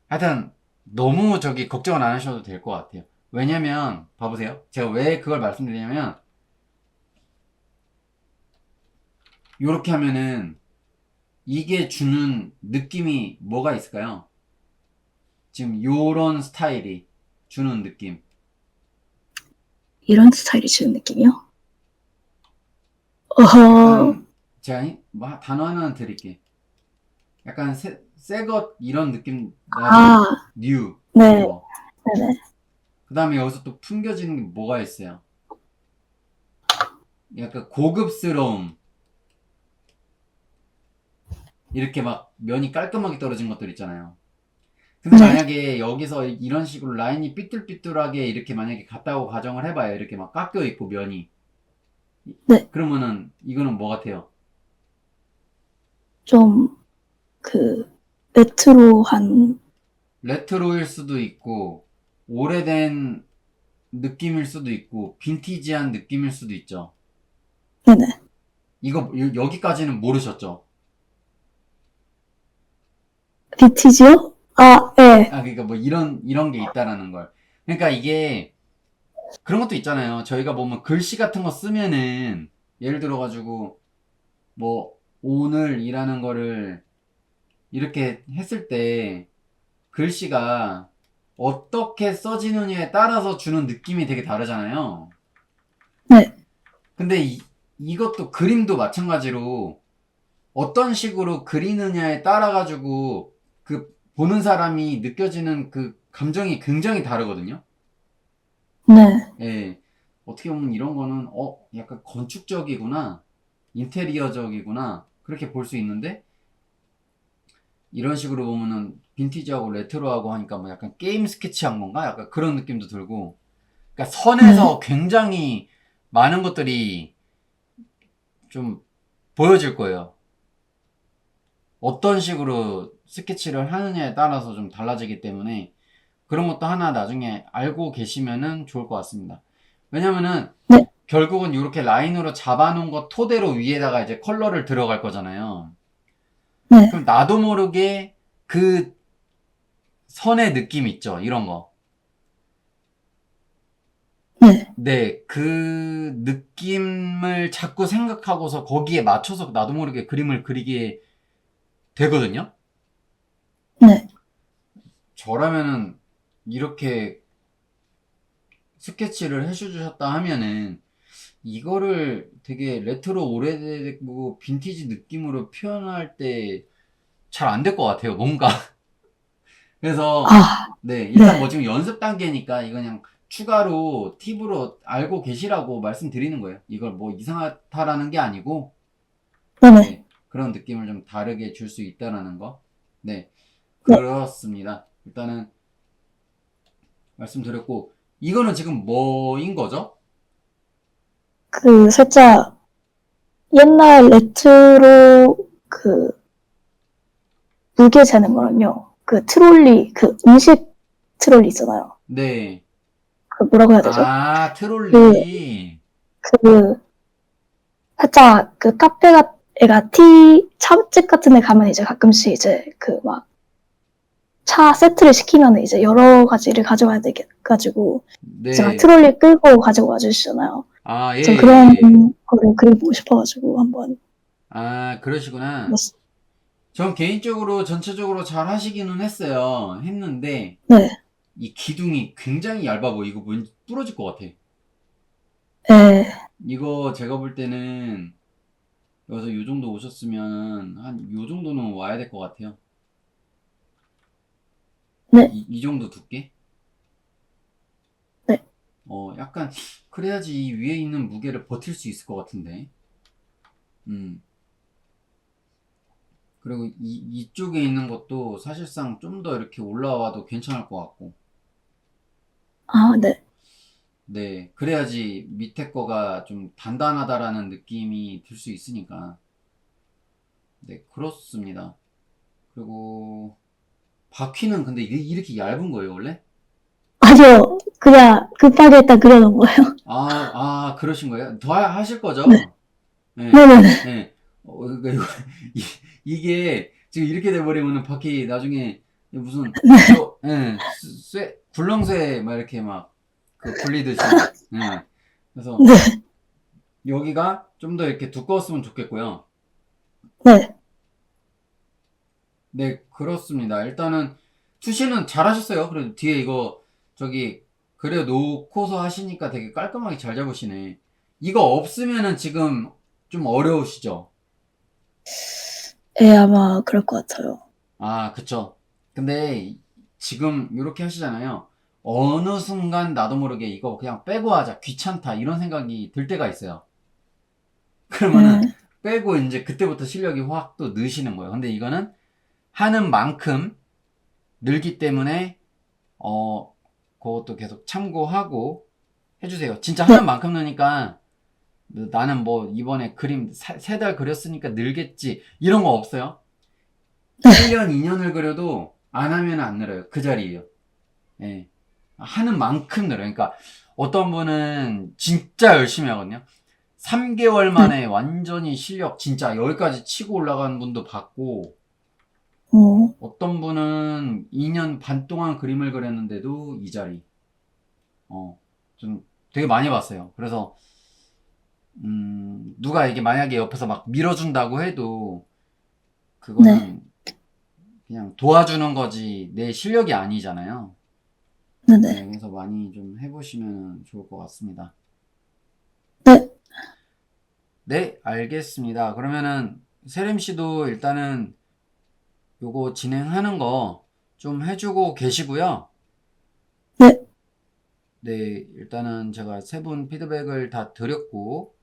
하여튼 너무 걱정은 안 하셔도 될 것 같아요. 왜냐면 봐보세요. 제가 왜 그걸 말씀드리냐면 이렇게 하면은 이게 주는 느낌이 뭐가 있을까요? 지금 요런 스타일이 주는 느낌. 이런 스타일이 주는 느낌이요? 어허, 약간 제가 뭐 단어 하나 드릴게. 약간 새것 이런 느낌 나죠? 아, 뉴 네, 이런 거. 네네. 그 다음에 여기서 또 풍겨지는 게 뭐가 있어요? 약간 고급스러움. 이렇게 막 면이 깔끔하게 떨어진 것들 있잖아요. 근데 네, 만약에 여기서 이런 식으로 라인이 삐뚤삐뚤하게 이렇게 만약에 갔다고 가정을 해봐요. 이렇게 막 깎여 있고 면이. 네. 그러면은 이거는 뭐 같아요? 좀, 그, 레트로한, 레트로일 수도 있고 오래된 느낌일 수도 있고 빈티지한 느낌일 수도 있죠. 네네. 이거 여기까지는 모르셨죠? 빈티지요? 아, 네. 아 그러니까 뭐 이런 게 있다라는 걸. 그러니까 이게 그런 것도 있잖아요. 저희가 보면 글씨 같은 거 쓰면은 예를 들어 가지고 뭐 오늘이라는 거를 이렇게 했을 때 글씨가 어떻게 써지느냐에 따라서 주는 느낌이 되게 다르잖아요. 네, 근데 이것도 그림도 마찬가지로 어떤 식으로 그리느냐에 따라 가지고 그 보는 사람이 느껴지는 그 감정이 굉장히 다르거든요. 네, 예. 어떻게 보면 이런 거는 약간 건축적이구나. 인테리어적이구나. 그렇게 볼 수 있는데 이런 식으로 보면은 빈티지하고 레트로하고 하니까 뭐 약간 게임 스케치한 건가? 약간 그런 느낌도 들고. 그러니까 선에서 네, 굉장히 많은 것들이 좀 보여질 거예요. 어떤 식으로 스케치를 하느냐에 따라서 좀 달라지기 때문에 그런 것도 하나 나중에 알고 계시면은 좋을 것 같습니다. 왜냐면은 네, 결국은 이렇게 라인으로 잡아놓은 거 토대로 위에다가 이제 컬러를 들어갈 거잖아요. 네, 그럼 나도 모르게 그 선의 느낌 있죠. 이런 거. 네. 네, 그 느낌을 자꾸 생각하고서 거기에 맞춰서 나도 모르게 그림을 그리게 되거든요. 네. 저라면은 이렇게 스케치를 해주셨다 하면은 이거를 되게 레트로 오래되고 빈티지 느낌으로 표현할 때 잘 안 될 것 같아요. 뭔가. 그래서 아, 네, 일단 뭐 네. 지금 연습 단계니까 이거 그냥 추가로 팁으로 알고 계시라고 말씀드리는 거예요. 이걸 뭐 이상하다라는 게 아니고 네네. 네, 그런 느낌을 좀 다르게 줄 수 있다라는 거. 네, 네. 그렇습니다. 일단은 말씀드렸고 이거는 지금 뭐인 거죠? 그, 살짝, 옛날 레트로, 그, 무게 재는 거는요. 그 트롤리, 그 음식 트롤리 있잖아요. 네. 그 뭐라고 해야 되죠? 아, 그, 트롤리. 그, 살짝, 그 애가 차집 같은 데 가면 이제 가끔씩 이제 그 막, 차 세트를 시키면 이제 여러 가지를 가져와야 돼가지고, 이제 막 네. 트롤리 끌고 가지고 와주시잖아요. 아, 예, 전 그런 예, 예. 거를 그려보고 싶어가지고 한번 아, 그러시구나. 해봤어요. 전 개인적으로 전체적으로 잘 하시기는 했어요. 했는데, 네, 이 기둥이 굉장히 얇아 보이고 뭔지 부러질 것 같아. 네, 이거 제가 볼 때는 여기서 요 정도 오셨으면 한 요 정도는 와야 될 것 같아요. 네, 이 정도 두께? 네. 약간 그래야지 이 위에 있는 무게를 버틸 수 있을 것 같은데. 음. 그리고 이쪽에 있는 것도 사실상 좀 더 이렇게 올라와도 괜찮을 것 같고. 아, 네. 네. 그래야지 밑에 거가 좀 단단하다라는 느낌이 들 수 있으니까. 네, 그렇습니다. 그리고 바퀴는 근데 이렇게 얇은 거예요, 원래? 아니요, 그냥 급하게 일단 그려놓은 거예요. 그러신 거예요? 더 하실 네, 거죠? 네. 네네네. 네. 그러니까 이게 지금 이렇게 돼버리면은 바퀴 나중에 무슨 예, 굴렁쇠 막 이렇게 막 그 굴리듯이. 예. 그래서 네, 여기가 좀 더 이렇게 두꺼웠으면 좋겠고요. 네. 네, 그렇습니다. 일단은 투시는 잘하셨어요. 그래도 뒤에 이거 저기 그려 놓고서 하시니까 되게 깔끔하게 잘 잡으시네. 이거 없으면은 지금 좀 어려우시죠? 예, 아마 그럴 것 같아요. 아, 그쵸. 근데 지금 이렇게 하시잖아요. 어느 순간 나도 모르게 이거 그냥 빼고 하자. 귀찮다. 이런 생각이 들 때가 있어요. 그러면은 네, 빼고 이제 그때부터 실력이 확 또 느시는 거예요. 근데 이거는 하는 만큼 늘기 때문에 그것도 계속 참고하고 해주세요. 진짜 네, 하는 만큼 느니까 나는 뭐 이번에 그림 3달 그렸으니까 늘겠지 이런 거 없어요. 네, 1년, 2년을 그려도 안 하면 안 늘어요. 그 자리에요. 예. 하는 만큼 늘어요. 그러니까 어떤 분은 진짜 열심히 하거든요. 3개월 네. 만에 완전히 실력 진짜 여기까지 치고 올라간 분도 봤고, 어, 어떤 분은 2년 반 동안 그림을 그렸는데도 이 자리. 좀 되게 많이 봤어요. 그래서 누가 이게 만약에 옆에서 막 밀어준다고 해도 네, 그거는 그냥 도와주는 거지 내 실력이 아니잖아요. 네네. 네, 그래서 많이 좀 해보시면 좋을 것 같습니다. 네, 네, 알겠습니다. 그러면은 세림 씨도 일단은 요거 진행하는 거 좀 해주고 계시고요. 네, 네, 일단은 제가 세 분 피드백을 다 드렸고,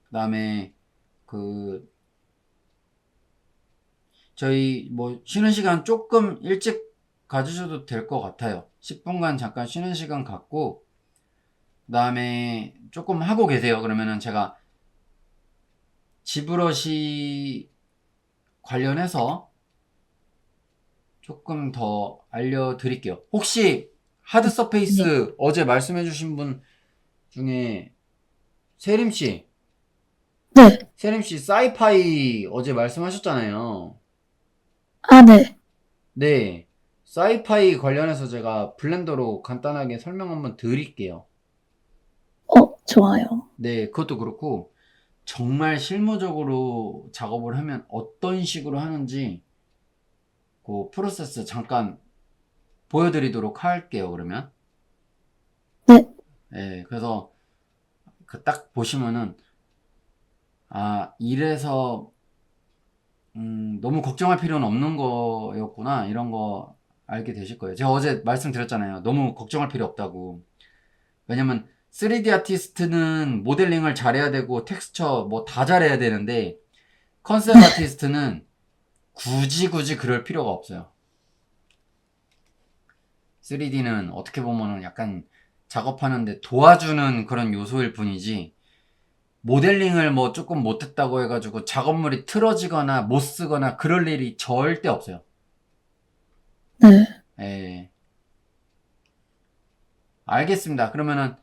그 다음에 그 저희 뭐 쉬는 시간 조금 일찍 가지셔도 될 것 같아요. 10분간 잠깐 쉬는 시간 갖고, 그 다음에 조금 하고 계세요. 그러면은 제가 지브러시 관련해서 조금 더 알려드릴게요. 혹시 하드 네. 서페이스 어제 말씀해주신 분 중에 세림씨, 네. 세림씨 사이파이 어제 말씀하셨잖아요. 아, 네. 네. 사이파이 관련해서 제가 블렌더로 간단하게 설명 한번 드릴게요. 좋아요. 네, 그것도 그렇고, 정말 실무적으로 작업을 하면 어떤 식으로 하는지, 그 프로세스 잠깐 보여드리도록 할게요, 그러면. 네, 네, 그래서 그 딱 보시면은, 아, 이래서, 너무 걱정할 필요는 없는 거였구나, 이런 거 알게 되실 거예요. 제가 어제 말씀드렸잖아요. 너무 걱정할 필요 없다고. 왜냐면 3D 아티스트는 모델링을 잘해야 되고 텍스처 뭐 다 잘해야 되는데 컨셉 아티스트는 굳이 그럴 필요가 없어요. 3D는 어떻게 보면은 약간 작업하는데 도와주는 그런 요소일 뿐이지 모델링을 뭐 조금 못했다고 해가지고 작업물이 틀어지거나 못 쓰거나 그럴 일이 절대 없어요. 네. 예. 알겠습니다. 그러면은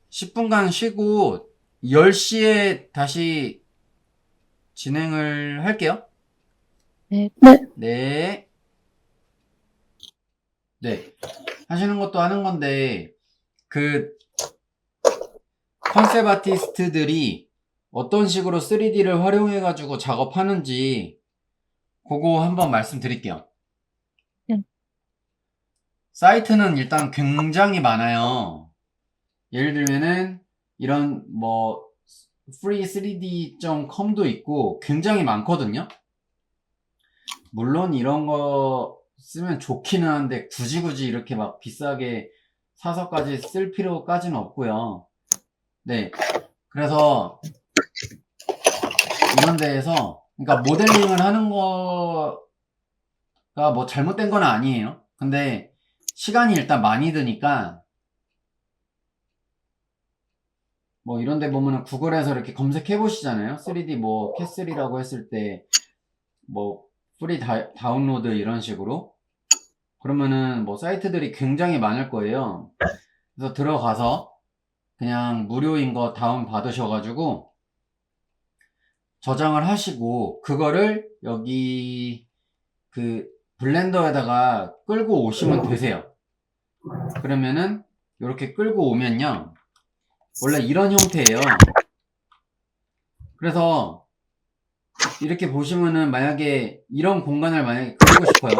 10분간 쉬고 10시에 다시 진행을 할게요. 네. 네, 네. 네. 하시는 것도 하는 건데, 그 컨셉 아티스트들이 어떤 식으로 3D를 활용해가지고 작업하는지, 그거 한번 말씀드릴게요. 네. 사이트는 일단 굉장히 많아요. 예를 들면은, 이런 뭐, free3d.com도 있고, 굉장히 많거든요. 물론 이런 거 쓰면 좋기는 한데, 굳이 이렇게 막 비싸게 사서까지 쓸 필요까지는 없고요. 네. 그래서 이런 데에서 그러니까 모델링을 하는 거가 뭐 잘못된 건 아니에요. 근데 시간이 일단 많이 드니까 뭐 이런 데 보면은 구글에서 이렇게 검색해 보시잖아요. 3D 뭐 캐슬이라고 했을 때 뭐 프리 다운로드 이런 식으로 그러면은 뭐 사이트들이 굉장히 많을 거예요. 그래서 들어가서 그냥 무료인 거 다운 받으셔가지고 저장을 하시고 그거를 여기 그 블렌더에다가 끌고 오시면 되세요. 그러면은 이렇게 끌고 오면요. 원래 이런 형태예요. 그래서 이렇게 보시면은 만약에 이런 공간을 만약에 그리고 싶어요.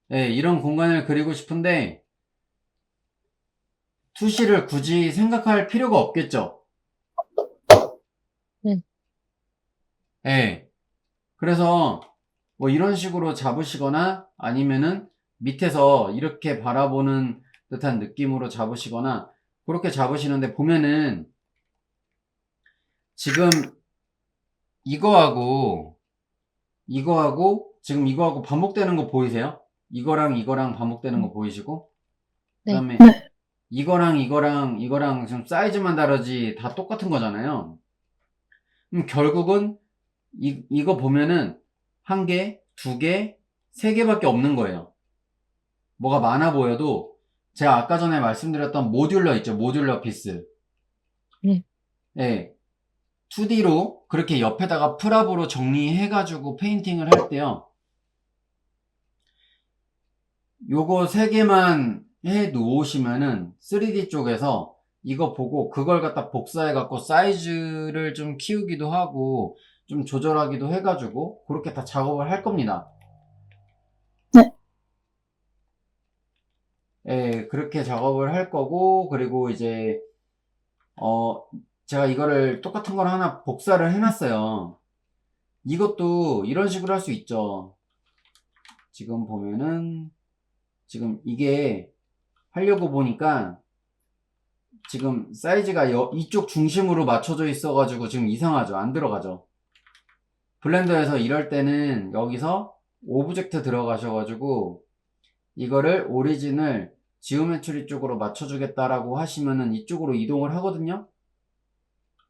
네, 이런 공간을 그리고 싶은데 투시를 굳이 생각할 필요가 없겠죠. 네. 예. 그래서 뭐 이런 식으로 잡으시거나 아니면은 밑에서 이렇게 바라보는 듯한 느낌으로 잡으시거나 그렇게 잡으시는데 보면은 지금 이거하고 지금 이거하고 반복되는 거 보이세요? 이거랑 반복되는 거 보이시고 네. 그다음에 네. 이거랑 지금 사이즈만 다르지 다 똑같은 거잖아요. 그럼 결국은 이거 보면은 한 개, 두 개, 세 개밖에 없는 거예요. 뭐가 많아 보여도 제가 아까 전에 말씀드렸던 모듈러 있죠? 모듈러 피스. 네. 예. 2D로 그렇게 옆에다가 프랍으로 정리해가지고 페인팅을 할 때요. 요거 세 개만 해 놓으시면은 3D 쪽에서 이거 보고 그걸 갖다 복사해 갖고 사이즈를 좀 키우기도 하고 좀 조절하기도 해가지고 그렇게 다 작업을 할 겁니다. 네. 예, 그렇게 작업을 할 거고 그리고 이제 제가 이거를 똑같은 걸 하나 복사를 해놨어요. 이것도 이런 식으로 할 수 있죠. 지금 보면은 지금 이게 하려고 보니까 지금 사이즈가 이쪽 중심으로 맞춰져 있어가지고 지금 이상하죠. 안 들어가죠. 블렌더에서 이럴 때는 여기서 오브젝트 들어가셔가지고 이거를 오리진을 지오메트리 쪽으로 맞춰주겠다라고 하시면은 이쪽으로 이동을 하거든요.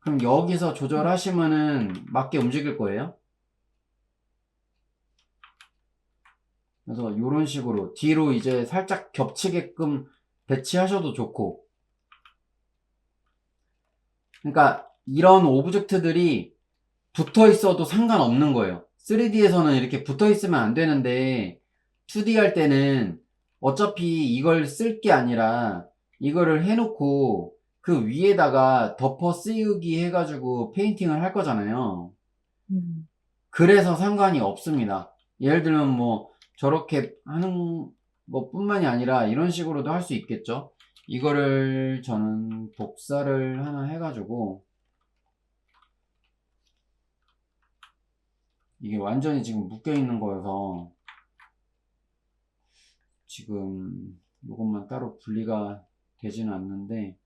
그럼 여기서 조절하시면은 맞게 움직일 거예요. 그래서 이런 식으로 뒤로 이제 살짝 겹치게끔 배치하셔도 좋고 그러니까 이런 오브젝트들이 붙어 있어도 상관없는 거예요. 3D에서는 이렇게 붙어 있으면 안 되는데 2D 할 때는 어차피 이걸 쓸 게 아니라 이거를 해놓고 그 위에다가 덮어 씌우기 해가지고 페인팅을 할 거잖아요. 그래서 상관이 없습니다. 예를 들면 뭐 저렇게 하는 것뿐만이 아니라 이런 식으로도 할 수 있겠죠. 이거를 저는 복사를 하나 해가지고 이게 완전히 지금 묶여 있는 거여서 지금 이것만 따로 분리가 되지는 않는데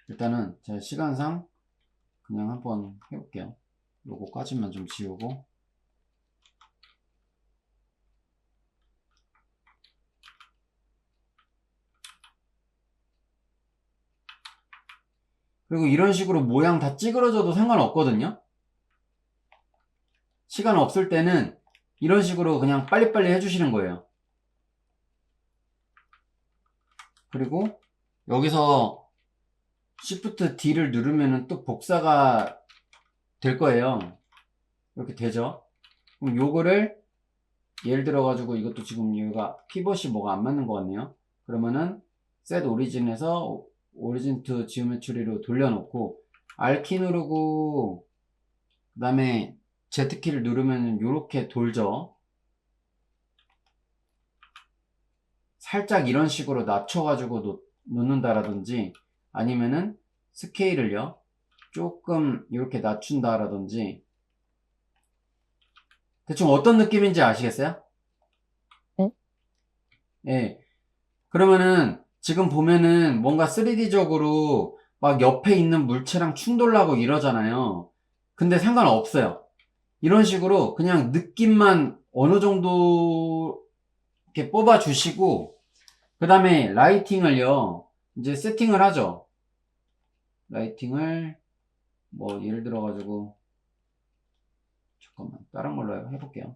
일단은 제가 시간상 그냥 한번 해볼게요. 요거까지만 좀 지우고 그리고 이런 식으로 모양 다 찌그러져도 상관없거든요. 시간 없을 때는 이런 식으로 그냥 빨리빨리 해주시는 거예요. 그리고 여기서 Shift D를 누르면은 또 복사가 될 거예요. 이렇게 되죠. 그럼 요거를 예를 들어 가지고 이것도 지금 여기가 피벗이 뭐가 안 맞는 것 같네요. 그러면은 Set Origin에서 Origin to Geometry로 돌려놓고 R키 누르고 그 다음에 Z키를 누르면 요렇게 돌죠. 살짝 이런 식으로 낮춰가지고 놓는다라든지 아니면은 스케일을요 조금 이렇게 낮춘다라든지 대충 어떤 느낌인지 아시겠어요? 네. 예. 그러면은 지금 보면은 뭔가 3D적으로 막 옆에 있는 물체랑 충돌나고 이러잖아요. 근데 상관없어요. 이런 식으로 그냥 느낌만 어느 정도 이렇게 뽑아 주시고 그 다음에 라이팅을요 이제 세팅을 하죠. 라이팅을 뭐 예를 들어 가지고 잠깐만 다른 걸로 해볼게요.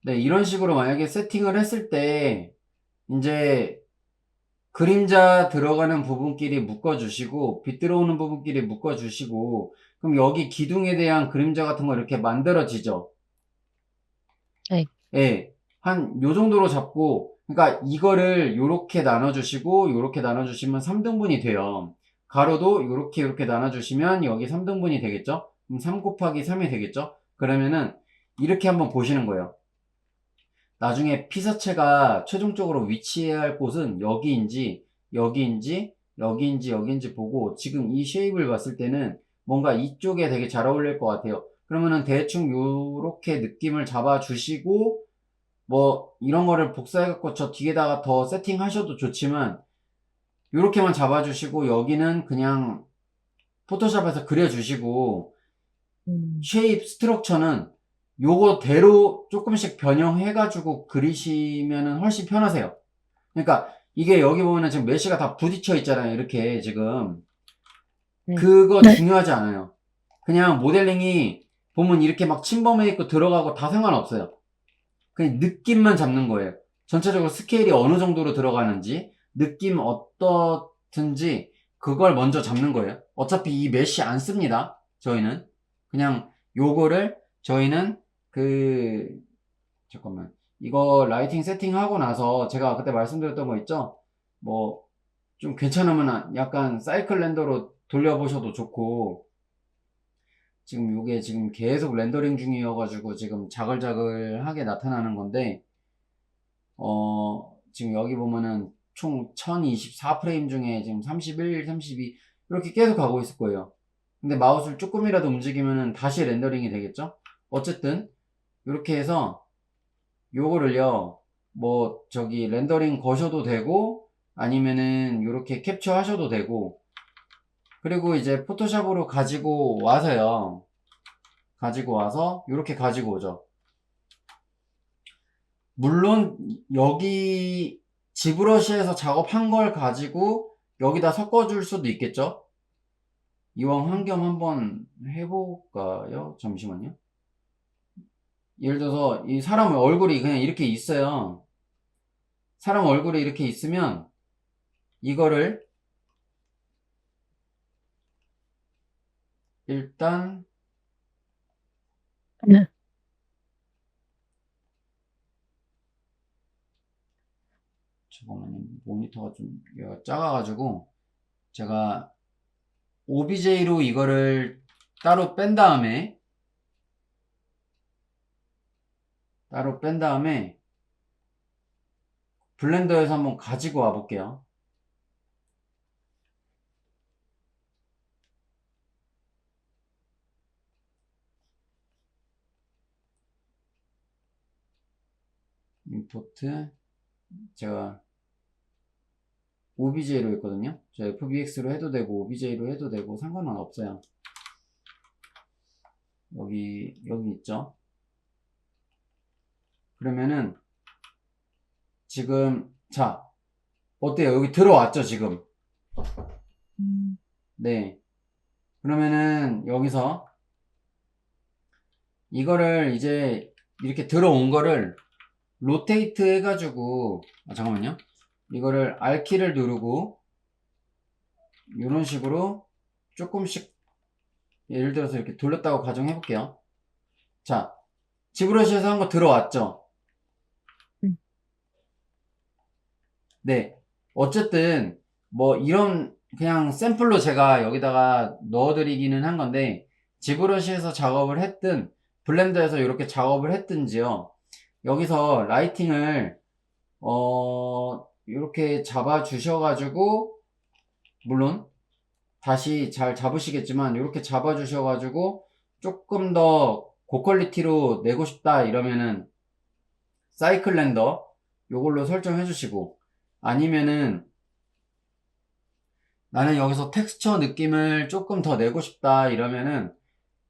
네, 이런 식으로 만약에 세팅을 했을 때 이제 그림자 들어가는 부분끼리 묶어주시고 빛 들어오는 부분끼리 묶어주시고 그럼 여기 기둥에 대한 그림자 같은 거 이렇게 만들어지죠. 네. 예, 한 요 정도로 잡고 그러니까 이거를 요렇게 나눠주시고 요렇게 나눠주시면 3등분이 돼요. 가로도 요렇게 나눠주시면 여기 3등분이 되겠죠. 그럼 3 곱하기 3이 되겠죠? 그러면은 이렇게 한번 보시는 거예요. 나중에 피사체가 최종적으로 위치해야 할 곳은 여기인지 여기인지 여기인지 여기인지 보고 지금 이 쉐입을 봤을 때는 뭔가 이쪽에 되게 잘 어울릴 것 같아요. 그러면은 대충 요렇게 느낌을 잡아 주시고 뭐 이런 거를 복사해 갖고 저 뒤에다가 더 세팅하셔도 좋지만 요렇게만 잡아 주시고 여기는 그냥 포토샵에서 그려 주시고 쉐입 스트럭처는 요거대로 조금씩 변형해가지고 그리시면은 훨씬 편하세요. 그러니까 이게 여기 보면은 지금 메쉬가 다 부딪혀 있잖아요. 이렇게 지금. 네. 그거 네. 중요하지 않아요. 그냥 모델링이 보면 이렇게 막 침범해 있고 들어가고 다 상관없어요. 그냥 느낌만 잡는 거예요. 전체적으로 스케일이 어느 정도로 들어가는지, 느낌 어떻든지, 그걸 먼저 잡는 거예요. 어차피 이 메쉬 안 씁니다. 저희는. 그냥 요거를 저희는 잠깐만. 이거 라이팅 세팅하고 나서 제가 그때 말씀드렸던 거 있죠? 뭐, 좀 괜찮으면 약간 사이클 렌더로 돌려보셔도 좋고, 지금 요게 지금 계속 렌더링 중이어가지고 지금 자글자글하게 나타나는 건데, 지금 여기 보면은 총 1024프레임 중에 지금 31, 32, 이렇게 계속 가고 있을 거예요. 근데 마우스를 조금이라도 움직이면은 다시 렌더링이 되겠죠? 어쨌든, 이렇게 해서 요거를요, 뭐, 렌더링 거셔도 되고, 아니면은, 요렇게 캡처 하셔도 되고, 그리고 이제 포토샵으로 가지고 와서요, 가지고 와서, 요렇게 가지고 오죠. 물론, 여기, 지브러시에서 작업한 걸 가지고, 여기다 섞어줄 수도 있겠죠? 이왕 한 겸 한번 해볼까요? 잠시만요. 예를 들어서, 이 사람 얼굴이 그냥 이렇게 있어요. 사람 얼굴이 이렇게 있으면 이거를 일단 네. 잠깐만요. 모니터가 좀 얘가 작아가지고 제가 OBJ로 이거를 따로 뺀 다음에 블렌더에서 한번 가지고 와 볼게요. 임포트 제가 OBJ로 했거든요. 저 FBX로 해도 되고 OBJ로 해도 되고 상관은 없어요. 여기 있죠. 그러면은 지금 자 어때요? 여기 들어왔죠 지금. 네. 그러면은 여기서 이거를 이제 이렇게 들어온 거를 로테이트 해가지고 잠깐만요. 이거를 R키를 누르고 이런 식으로 조금씩 예를 들어서 이렇게 돌렸다고 가정해 볼게요. 자, 지브러시에서 한 거 들어왔죠? 네. 어쨌든 뭐 이런 그냥 샘플로 제가 여기다가 넣어드리기는 한 건데 지브러시에서 작업을 했든 블렌더에서 이렇게 작업을 했든지요. 여기서 라이팅을 이렇게 잡아 주셔가지고 물론 다시 잘 잡으시겠지만 이렇게 잡아 주셔가지고 조금 더 고퀄리티로 내고 싶다 이러면은 사이클 렌더 요걸로 설정해 주시고 아니면은 나는 여기서 텍스처 느낌을 조금 더 내고 싶다 이러면은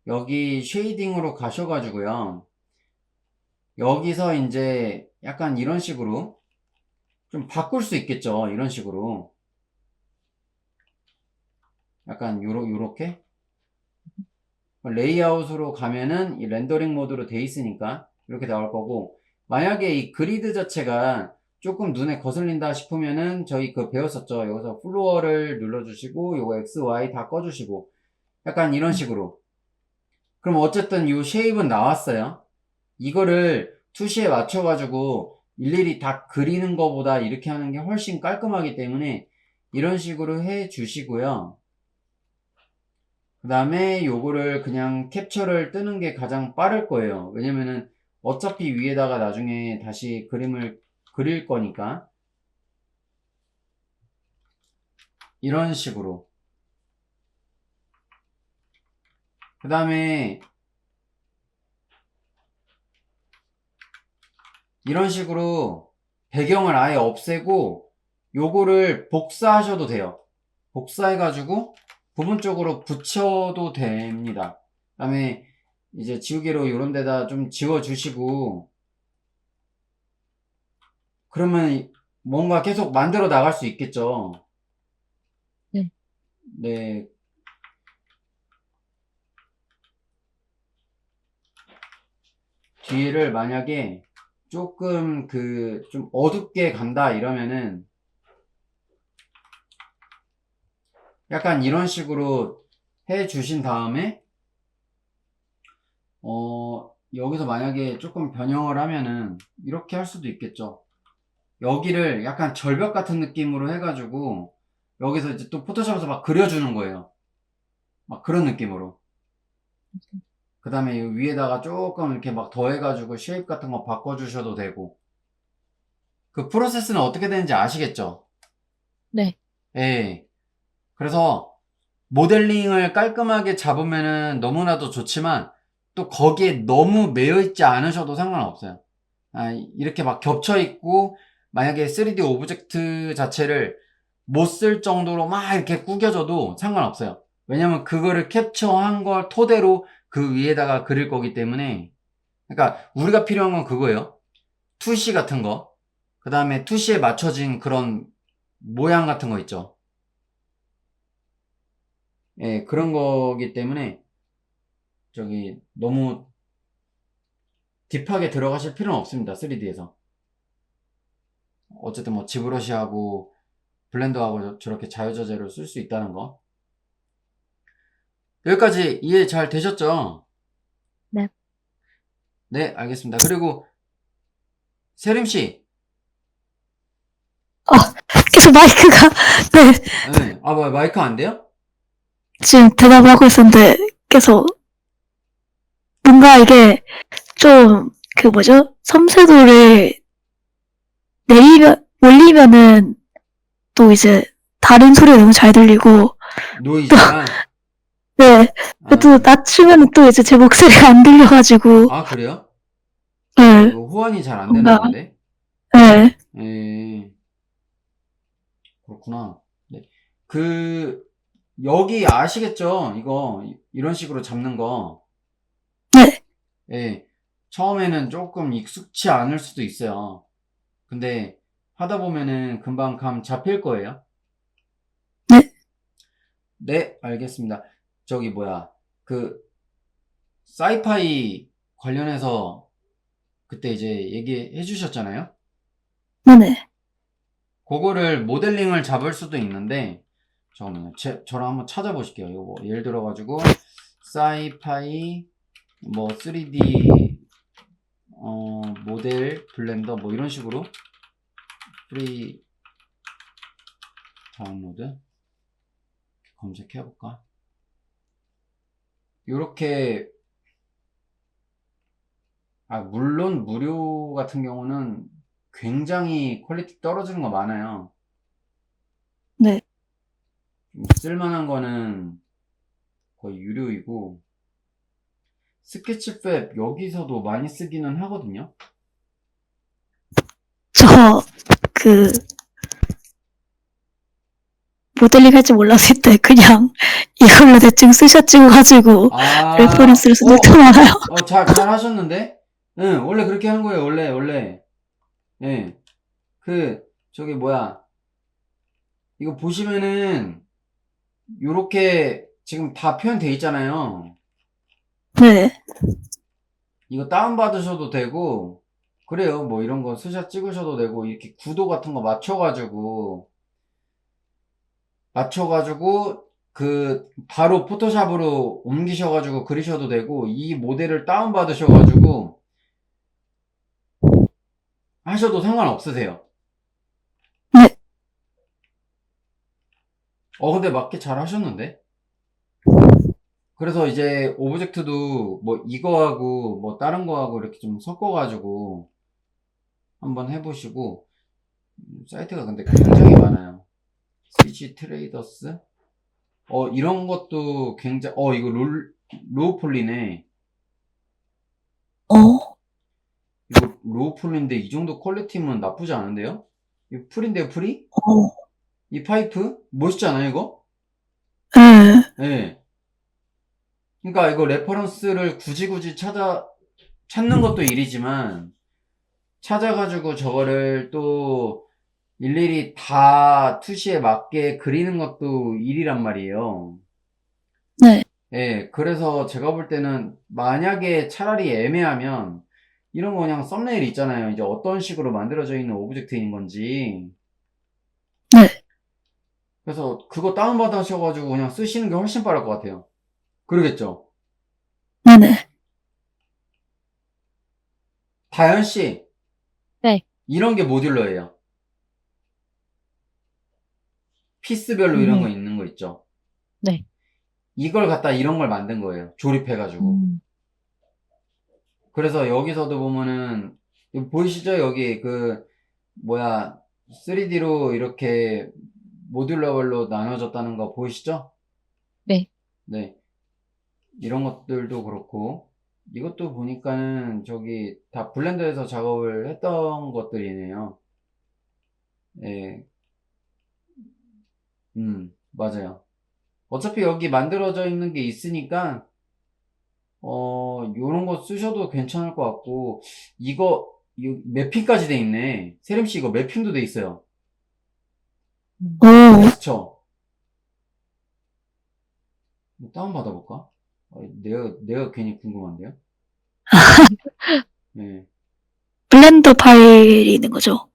여기 쉐이딩으로 가셔가지고요. 여기서 이제 약간 이런 식으로 좀 바꿀 수 있겠죠. 이런 식으로. 약간 요렇게. 레이아웃으로 가면은 이 렌더링 모드로 돼 있으니까 이렇게 나올 거고 만약에 이 그리드 자체가 조금 눈에 거슬린다 싶으면은 저희 배웠었죠. 여기서 플로어를 눌러주시고 요거 X, Y 다 꺼주시고 약간 이런 식으로. 그럼 어쨌든 요 쉐입은 나왔어요. 이거를 투시에 맞춰가지고 일일이 다 그리는 것보다 이렇게 하는 게 훨씬 깔끔하기 때문에 이런 식으로 해 주시고요. 그 다음에 요거를 그냥 캡처를 뜨는 게 가장 빠를 거예요. 왜냐면은 어차피 위에다가 나중에 다시 그림을 그릴 거니까. 이런 식으로. 그 다음에 이런 식으로 배경을 아예 없애고 요거를 복사하셔도 돼요. 복사해가지고 부분적으로 붙여도 됩니다. 그 다음에 이제 지우개로 요런 데다 좀 지워주시고 그러면 뭔가 계속 만들어 나갈 수 있겠죠. 네. 네. 뒤를 만약에 조금 좀 어둡게 간다 이러면은 약간 이런 식으로 해 주신 다음에 여기서 만약에 조금 변형을 하면은 이렇게 할 수도 있겠죠. 여기를 약간 절벽 같은 느낌으로 해가지고 여기서 이제 또 포토샵에서 막 그려주는 거예요. 막 그런 느낌으로. 그 다음에 위에다가 조금 이렇게 막 더해가지고 쉐입 같은 거 바꿔주셔도 되고. 그 프로세스는 어떻게 되는지 아시겠죠? 네. 예. 그래서 모델링을 깔끔하게 잡으면은 너무나도 좋지만 또 거기에 너무 매여 있지 않으셔도 상관없어요. 이렇게 막 겹쳐 있고 만약에 3D 오브젝트 자체를 못 쓸 정도로 막 이렇게 구겨져도 상관없어요. 왜냐면 그거를 캡처한 걸 토대로 그 위에다가 그릴 거기 때문에. 그러니까 우리가 필요한 건 그거예요. 투시 같은 거. 그 다음에 투시에 맞춰진 그런 모양 같은 거 있죠. 예, 그런 거기 때문에 너무 딥하게 들어가실 필요는 없습니다. 3D에서. 어쨌든 뭐 지브러시하고 블렌더하고 저렇게 자유자재로 쓸 수 있다는 거. 여기까지 이해 잘 되셨죠? 네. 네, 알겠습니다. 그리고 세림씨. 계속 마이크가, 네, 네. 마이크 안 돼요? 지금 대답을 하고 있었는데, 계속, 뭔가 이게 좀, 섬세도를 올리면은, 또 이제, 다른 소리가 너무 잘 들리고, 노이즈가. 네, 또 낮추면 또 이제 제 목소리가 안 들려가지고, 그래요? 네, 이거 호환이 잘 안 되나 뭔가, 본데? 네, 예, 그렇구나. 네. 여기 아시겠죠? 이런 식으로 잡는 거. 네, 예, 처음에는 조금 익숙치 않을 수도 있어요. 근데 하다 보면은 금방 감 잡힐 거예요. 네, 네, 알겠습니다. 사이파이 관련해서 그때 이제 얘기해 주셨잖아요. 네네. 그거를 모델링을 잡을 수도 있는데, 잠깐만요. 저랑 한번 찾아보실게요. 요거, 예를 들어가지고, 사이파이, 3D, 모델, 블렌더, 이런 식으로, 프리 다운로드, 검색해볼까? 요렇게, 물론 무료 같은 경우는 굉장히 퀄리티 떨어지는 거 많아요. 네. 쓸만한 거는 거의 유료이고, 스케치팹 여기서도 많이 쓰기는 하거든요. 저, 그, 모델링 할 줄 몰랐을 때 그냥 이걸로 대충 스샷 찍어가지고 레퍼런스를 쓴 적도 많아요. 잘 하셨는데? 응, 원래 그렇게 하는 거예요, 원래. 예. 이거 보시면은, 요렇게 지금 다 표현돼 있잖아요. 네. 이거 다운받으셔도 되고, 그래요. 이런 거 스샷 찍으셔도 되고, 이렇게 구도 같은 거 맞춰가지고, 바로 포토샵으로 옮기셔가지고 그리셔도 되고, 이 모델을 다운받으셔가지고, 하셔도 상관없으세요. 네. 근데 맞게 잘 하셨는데? 그래서 이제 오브젝트도 뭐 이거하고 뭐 다른 거하고 이렇게 좀 섞어가지고 한번 해보시고, 사이트가 근데 굉장히 많아요. CG 트레이더스? 이런 것도 굉장히, 이거 로우 폴리네. 이거 로우 폴리인데 이 정도 퀄리티면 나쁘지 않은데요? 이거 풀인데요, 풀이? 이 파이프? 멋있지 않아요, 이거? 네. 그러니까 이거 레퍼런스를 굳이 찾는 것도 일이지만, 찾아가지고 저거를 또 일일이 다 투시에 맞게 그리는 것도 일이란 말이에요. 네. 예, 그래서 제가 볼 때는 만약에 차라리 애매하면 이런 거 그냥 썸네일 있잖아요. 이제 어떤 식으로 만들어져 있는 오브젝트인 건지. 네. 그래서 그거 다운받으셔가지고 그냥 쓰시는 게 훨씬 빠를 것 같아요. 그러겠죠? 네네. 다현 씨, 네. 이런 게 모듈러예요. 피스별로 이런 거 있는 거 있죠? 네. 이걸 갖다 이런 걸 만든 거예요. 조립해가지고. 그래서 여기서도 보면은, 이거 보이시죠? 여기 뭐야, 3D로 이렇게 모듈러별로 나눠졌다는 거 보이시죠? 네. 네. 이런 것들도 그렇고, 이것도 보니까는 저기 다 블렌더에서 작업을 했던 것들이네요. 예, 맞아요. 어차피 여기 만들어져 있는 게 있으니까, 요런 거 쓰셔도 괜찮을 것 같고, 이거 매핑까지 돼 있네. 세림씨 이거 매핑도 돼 있어요. 텍스처. 이거 다운받아볼까? 내가 괜히 궁금한데요? 네. 블렌더 파일이 있는 거죠?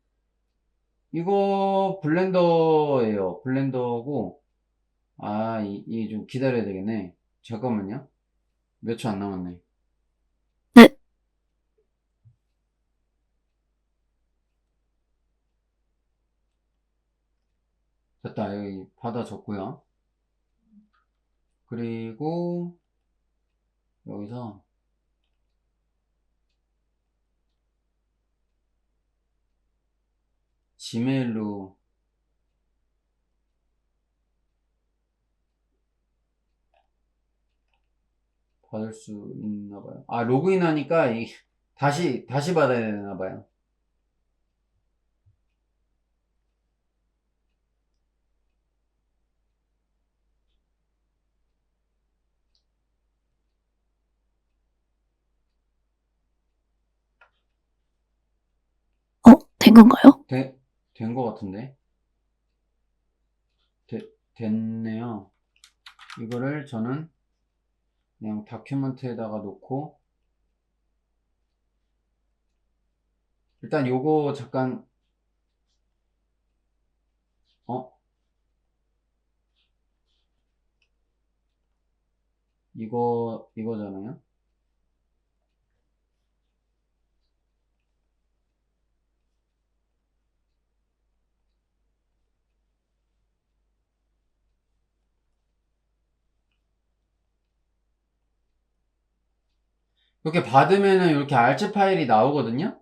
이거 블렌더예요. 블렌더고, 이게 좀 기다려야 되겠네. 잠깐만요. 몇 초 안 남았네. 네. 됐다. 여기 받아줬고요. 그리고 여기서 지메일로 받을 수 있나 봐요. 로그인 하니까 다시 받아야 되나 봐요. 된 건가요? 된 것 같은데? 됐네요. 이거를 저는 그냥 다큐멘트에다가 놓고, 일단 요거 잠깐, 어? 이거잖아요? 이렇게 받으면은 이렇게 알츠 파일이 나오거든요?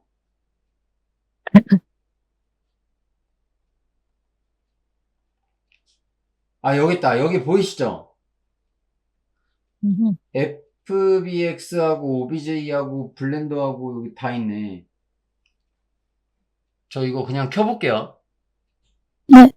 여기 있다. 여기 보이시죠? FBX하고 OBJ하고 블렌더하고 여기 다 있네. 저 이거 그냥 켜볼게요. 네.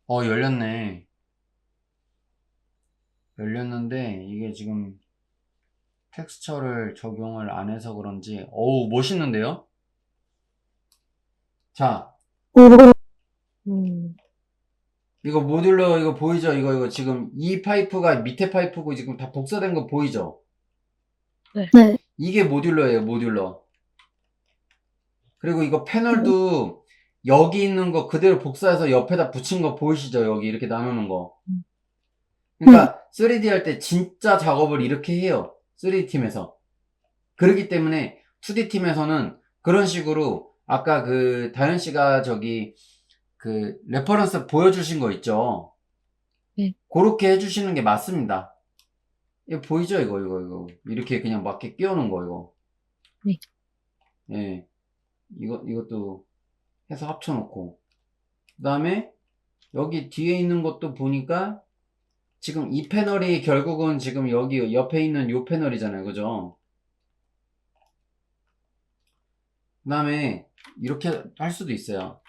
열렸네. 열렸는데 이게 지금 텍스처를 적용을 안 해서 그런지 멋있는데요? 자, 음. 이거 모듈러 이거 보이죠? 이거 지금 이 파이프가 밑에 파이프고 지금 다 복사된 거 보이죠? 네. 이게 모듈러예요, 모듈러. 그리고 이거 패널도 여기 있는 거 그대로 복사해서 옆에다 붙인 거 보이시죠? 여기 이렇게 나누는 거. 그러니까 3D 할 때 진짜 작업을 이렇게 해요. 3D 팀에서. 그렇기 때문에 2D 팀에서는 그런 식으로 아까 그 다현 씨가 저기 그 레퍼런스 보여주신 거 있죠? 네. 그렇게 해주시는 게 맞습니다. 이거 보이죠? 이거. 이렇게 그냥 맞게 끼워놓은 거, 이거. 네. 예. 이것도 해서 합쳐놓고. 그 다음에 여기 뒤에 있는 것도 보니까 지금 이 패널이 결국은 지금 여기 옆에 있는 요 패널이잖아요. 그죠? 그 다음에 이렇게 할 수도 있어요.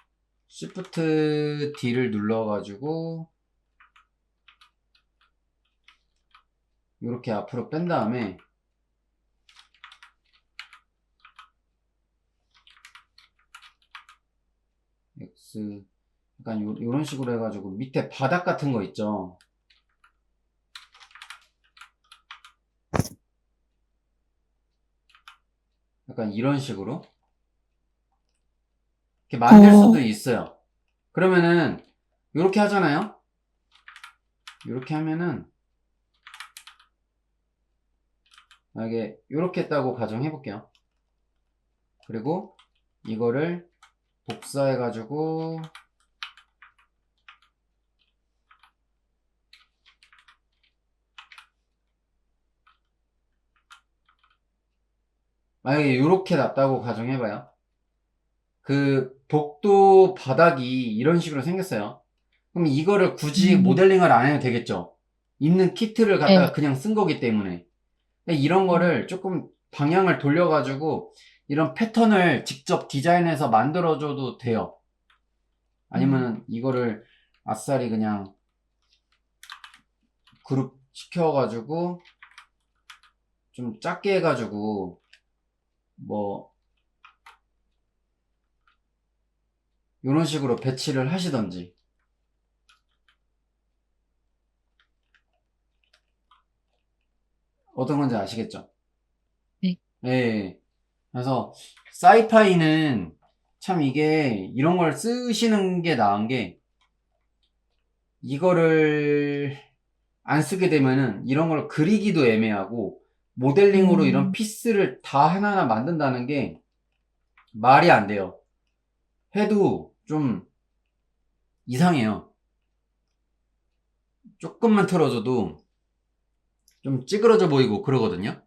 Shift D를 눌러가지고 이렇게 앞으로 뺀 다음에 X 약간 요런 식으로 해가지고 밑에 바닥 같은 거 있죠. 약간 이런 식으로 이렇게 만들 수도 있어요. 그러면은 이렇게 하잖아요. 이렇게 하면은 만약에 이렇게 했다고 가정해 볼게요. 그리고 이거를 복사해 가지고 만약에 이렇게 놨다고 가정해봐요. 그 복도 바닥이 이런 식으로 생겼어요. 그럼 이거를 굳이 모델링을 안 해도 되겠죠? 있는 키트를 갖다가 네. 그냥 쓴 거기 때문에. 이런 거를 조금 방향을 돌려가지고 이런 패턴을 직접 디자인해서 만들어줘도 돼요. 아니면 이거를 아싸리 그냥 그룹 시켜가지고 좀 작게 해가지고 뭐 이런 식으로 배치를 하시던지. 어떤 건지 아시겠죠? 네. 예. 그래서 사이파이는 참 이게 이런 걸 쓰시는 게 나은 게 이거를 안 쓰게 되면은 이런 걸 그리기도 애매하고 모델링으로 이런 피스를 다 하나하나 만든다는 게 말이 안 돼요. 해도 좀 이상해요. 조금만 틀어줘도 좀 찌그러져 보이고 그러거든요.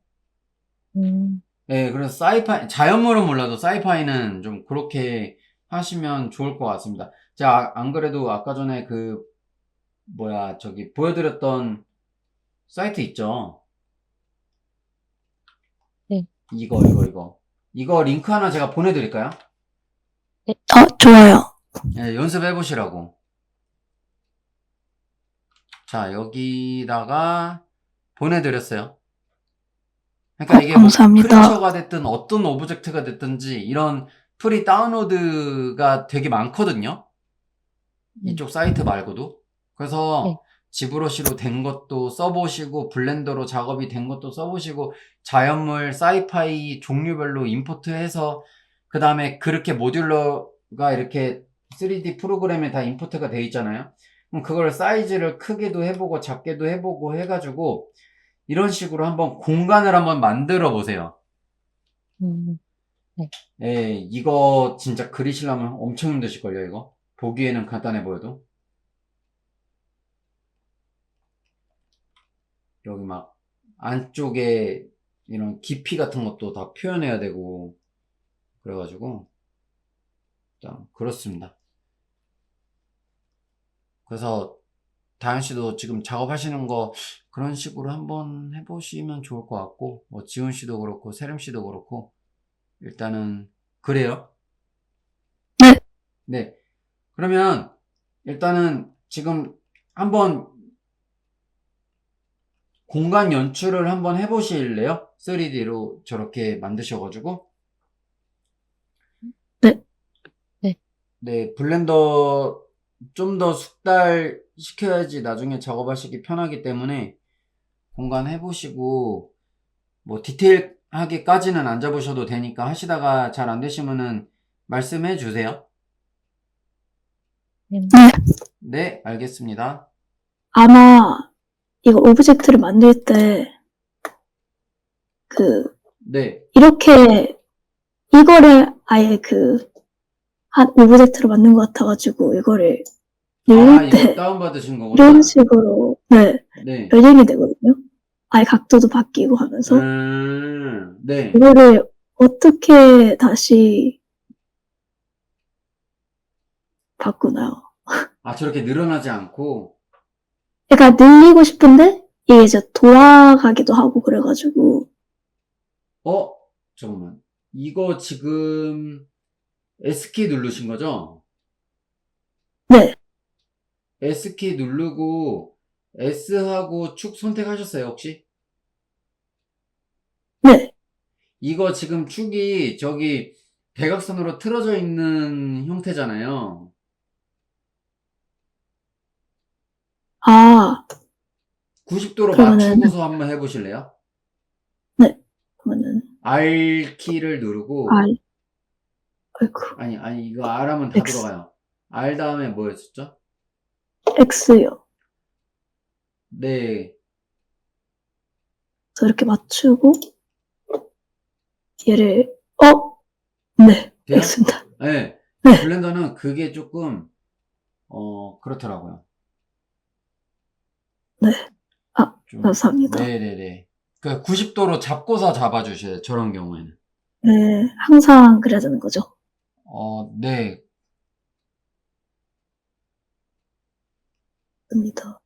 네, 그래서 사이파이, 자연물은 몰라도 사이파이는 좀 그렇게 하시면 좋을 것 같습니다. 제가 안 그래도 아까 전에 그, 저기 보여드렸던 사이트 있죠? 네. 이거 링크 하나 제가 보내드릴까요? 좋아요. 네, 연습해보시라고. 자, 여기다가 보내드렸어요. 그러니까 이게 뭐 감사합니다. 크리처가 됐든 어떤 오브젝트가 됐든지 이런 프리 다운로드가 되게 많거든요. 이쪽 사이트 말고도. 그래서 네. 지브러시로 된 것도 써보시고 블렌더로 작업이 된 것도 써보시고 자연물, 사이파이 종류별로 임포트해서 그 다음에 그렇게 모듈러가 이렇게 3D 프로그램에 다 임포트가 돼 있잖아요. 그럼 그걸 사이즈를 크게도 해보고 작게도 해보고 해가지고 이런 식으로 한번 공간을 한번 만들어 보세요. 네. 예, 이거 진짜 그리시려면 엄청 힘드실걸요, 이거? 보기에는 간단해 보여도. 여기 막 안쪽에 이런 깊이 같은 것도 다 표현해야 되고 그래가지고 일단 그렇습니다. 그래서 다현 씨도 지금 작업하시는 거 그런 식으로 한번 해보시면 좋을 것 같고 뭐 지훈 씨도 그렇고 세림 씨도 그렇고 일단은 그래요. 네. 네. 그러면 일단은 지금 한번 공간 연출을 한번 해보실래요? 3D로 저렇게 만드셔가지고. 네. 네. 네, 블렌더 좀 더 숙달 시켜야지 나중에 작업하시기 편하기 때문에 공간 해보시고 뭐 디테일하게까지는 안 잡으셔도 되니까 하시다가 잘 안 되시면은 말씀해 주세요. 네. 네, 알겠습니다. 아마 이거 오브젝트를 만들 때 그 네, 이렇게 이거를 아예 그 한 오브젝트로 만든 것 같아가지고 이거를 아, 늘릴 이거 때 다운받으신 거구나. 이런 식으로 네 네. 열리게 되거든요. 아예 각도도 바뀌고 하면서 네. 이거를 어떻게 다시 바꾸나요? 아, 저렇게 늘어나지 않고, 약간 늘리고 싶은데 이게 이제 돌아가기도 하고 그래가지고 잠깐만. 이거 지금 S키 누르신 거죠? 네, S키 누르고 S하고 축 선택하셨어요, 혹시? 네, 이거 지금 축이 저기 대각선으로 틀어져 있는 형태잖아요. 아 90도로 그러면은 맞추고서 한번 해보실래요? 네 그러면은 R키를 누르고, R 아이고 아니, 이거 R 하면 다 X 들어가요. R 다음에 뭐였었죠? X요. 네. 그래서 이렇게 맞추고 얘를 네 돼요? X입니다. 네. 네, 블렌더는 그게 조금, 그렇더라고요. 네. 아 좀, 감사합니다. 네네네. 그 90도로 잡고서 잡아주셔요. 저런 경우에는. 네, 항상 그래야 되는 거죠. 네. 입니다.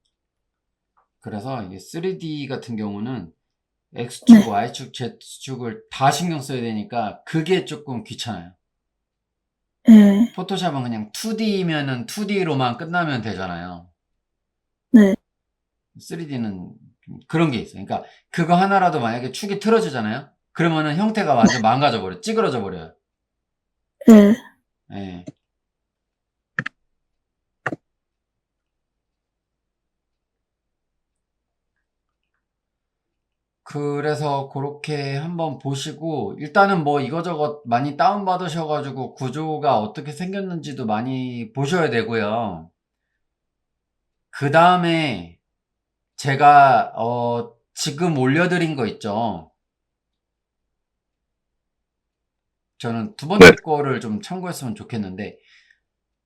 그래서 이게 3D 같은 경우는 X축, 네, Y축, Z축을 다 신경 써야 되니까 그게 조금 귀찮아요. 네, 포토샵은 그냥 2D면은 2D로만 끝나면 되잖아요. 네, 3D는 그런 게 있어요. 그러니까 그거 하나라도 만약에 축이 틀어지잖아요. 그러면은 형태가 완전 망가져 버려. 찌그러져 버려요. 네. 예. 그래서 그렇게 한번 보시고 일단은 뭐 이거저것 많이 다운받으셔가지고 구조가 어떻게 생겼는지도 많이 보셔야 되고요. 그 다음에 제가 지금 올려드린 거 있죠. 저는 두 번째 네. 거를 좀 참고했으면 좋겠는데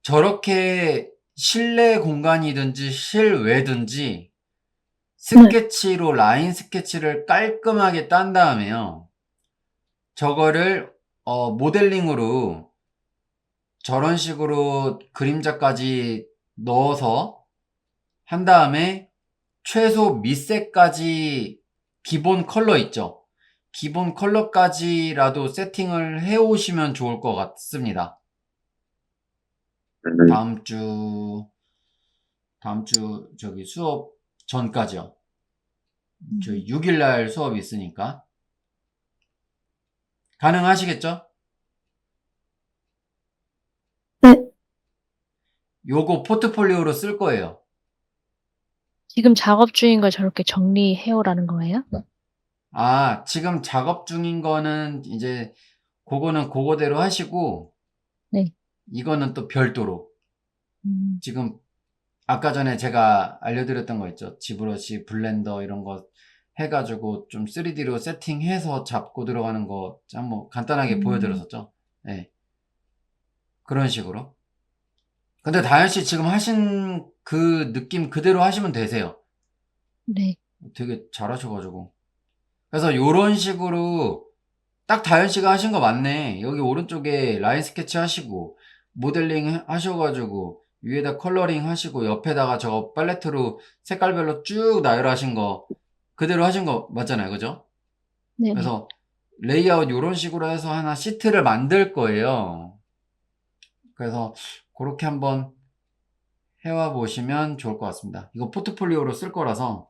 저렇게 실내 공간이든지 실외든지 스케치로 라인 스케치를 깔끔하게 딴 다음에요. 저거를 모델링으로 저런 식으로 그림자까지 넣어서 한 다음에 최소 밑색까지 기본 컬러 있죠. 기본 컬러까지라도 세팅을 해 오시면 좋을 것 같습니다. 다음 주 저기 수업 전까지요. 저희 6일 날 수업이 있으니까. 가능하시겠죠? 네. 요거 포트폴리오로 쓸 거예요. 지금 작업 중인 걸 저렇게 정리해오라는 거예요? 아, 지금 작업 중인 거는 이제 그거는 그거대로 하시고 네. 이거는 또 별도로 음, 지금 아까 전에 제가 알려드렸던 거 있죠. 지브러시, 블렌더 이런 거 해가지고 좀 3D로 세팅해서 잡고 들어가는 거 한번 간단하게 보여드렸었죠. 네. 그런 식으로. 근데 다현 씨 지금 하신 그 느낌 그대로 하시면 되세요. 네. 되게 잘하셔가지고. 그래서 요런 식으로 딱 다현 씨가 하신 거 맞네. 여기 오른쪽에 라인 스케치 하시고 모델링 하셔가지고 위에다 컬러링 하시고 옆에다가 저거 팔레트로 색깔별로 쭉 나열하신 거 그대로 하신 거 맞잖아요. 그죠? 네네. 그래서 레이아웃 요런 식으로 해서 하나 시트를 만들 거예요. 그래서 그렇게 한번 해와 보시면 좋을 것 같습니다. 이거 포트폴리오로 쓸 거라서.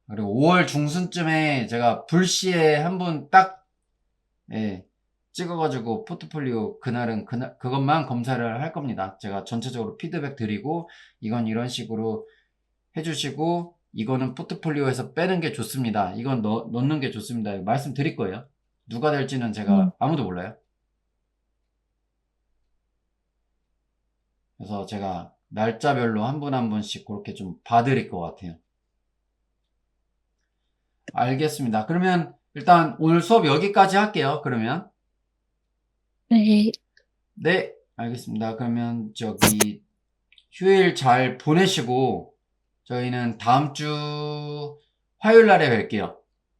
그리고 5월 중순쯤에 제가 불시에 한 분 딱, 예, 찍어가지고 포트폴리오 그날은 그것만 검사를 할 겁니다. 제가 전체적으로 피드백 드리고 이건 이런 식으로 해주시고 이거는 포트폴리오에서 빼는 게 좋습니다. 이건 넣는 게 좋습니다. 말씀드릴 거예요. 누가 될지는 제가 아무도 몰라요. 그래서 제가 날짜별로 한 분 한 분씩 그렇게 좀 봐드릴 것 같아요. 알겠습니다. 그러면 일단 오늘 수업 여기까지 할게요. 그러면 네. 네, 알겠습니다. 그러면 저기 휴일 잘 보내시고 저희는 다음 주 화요일 날에 뵐게요.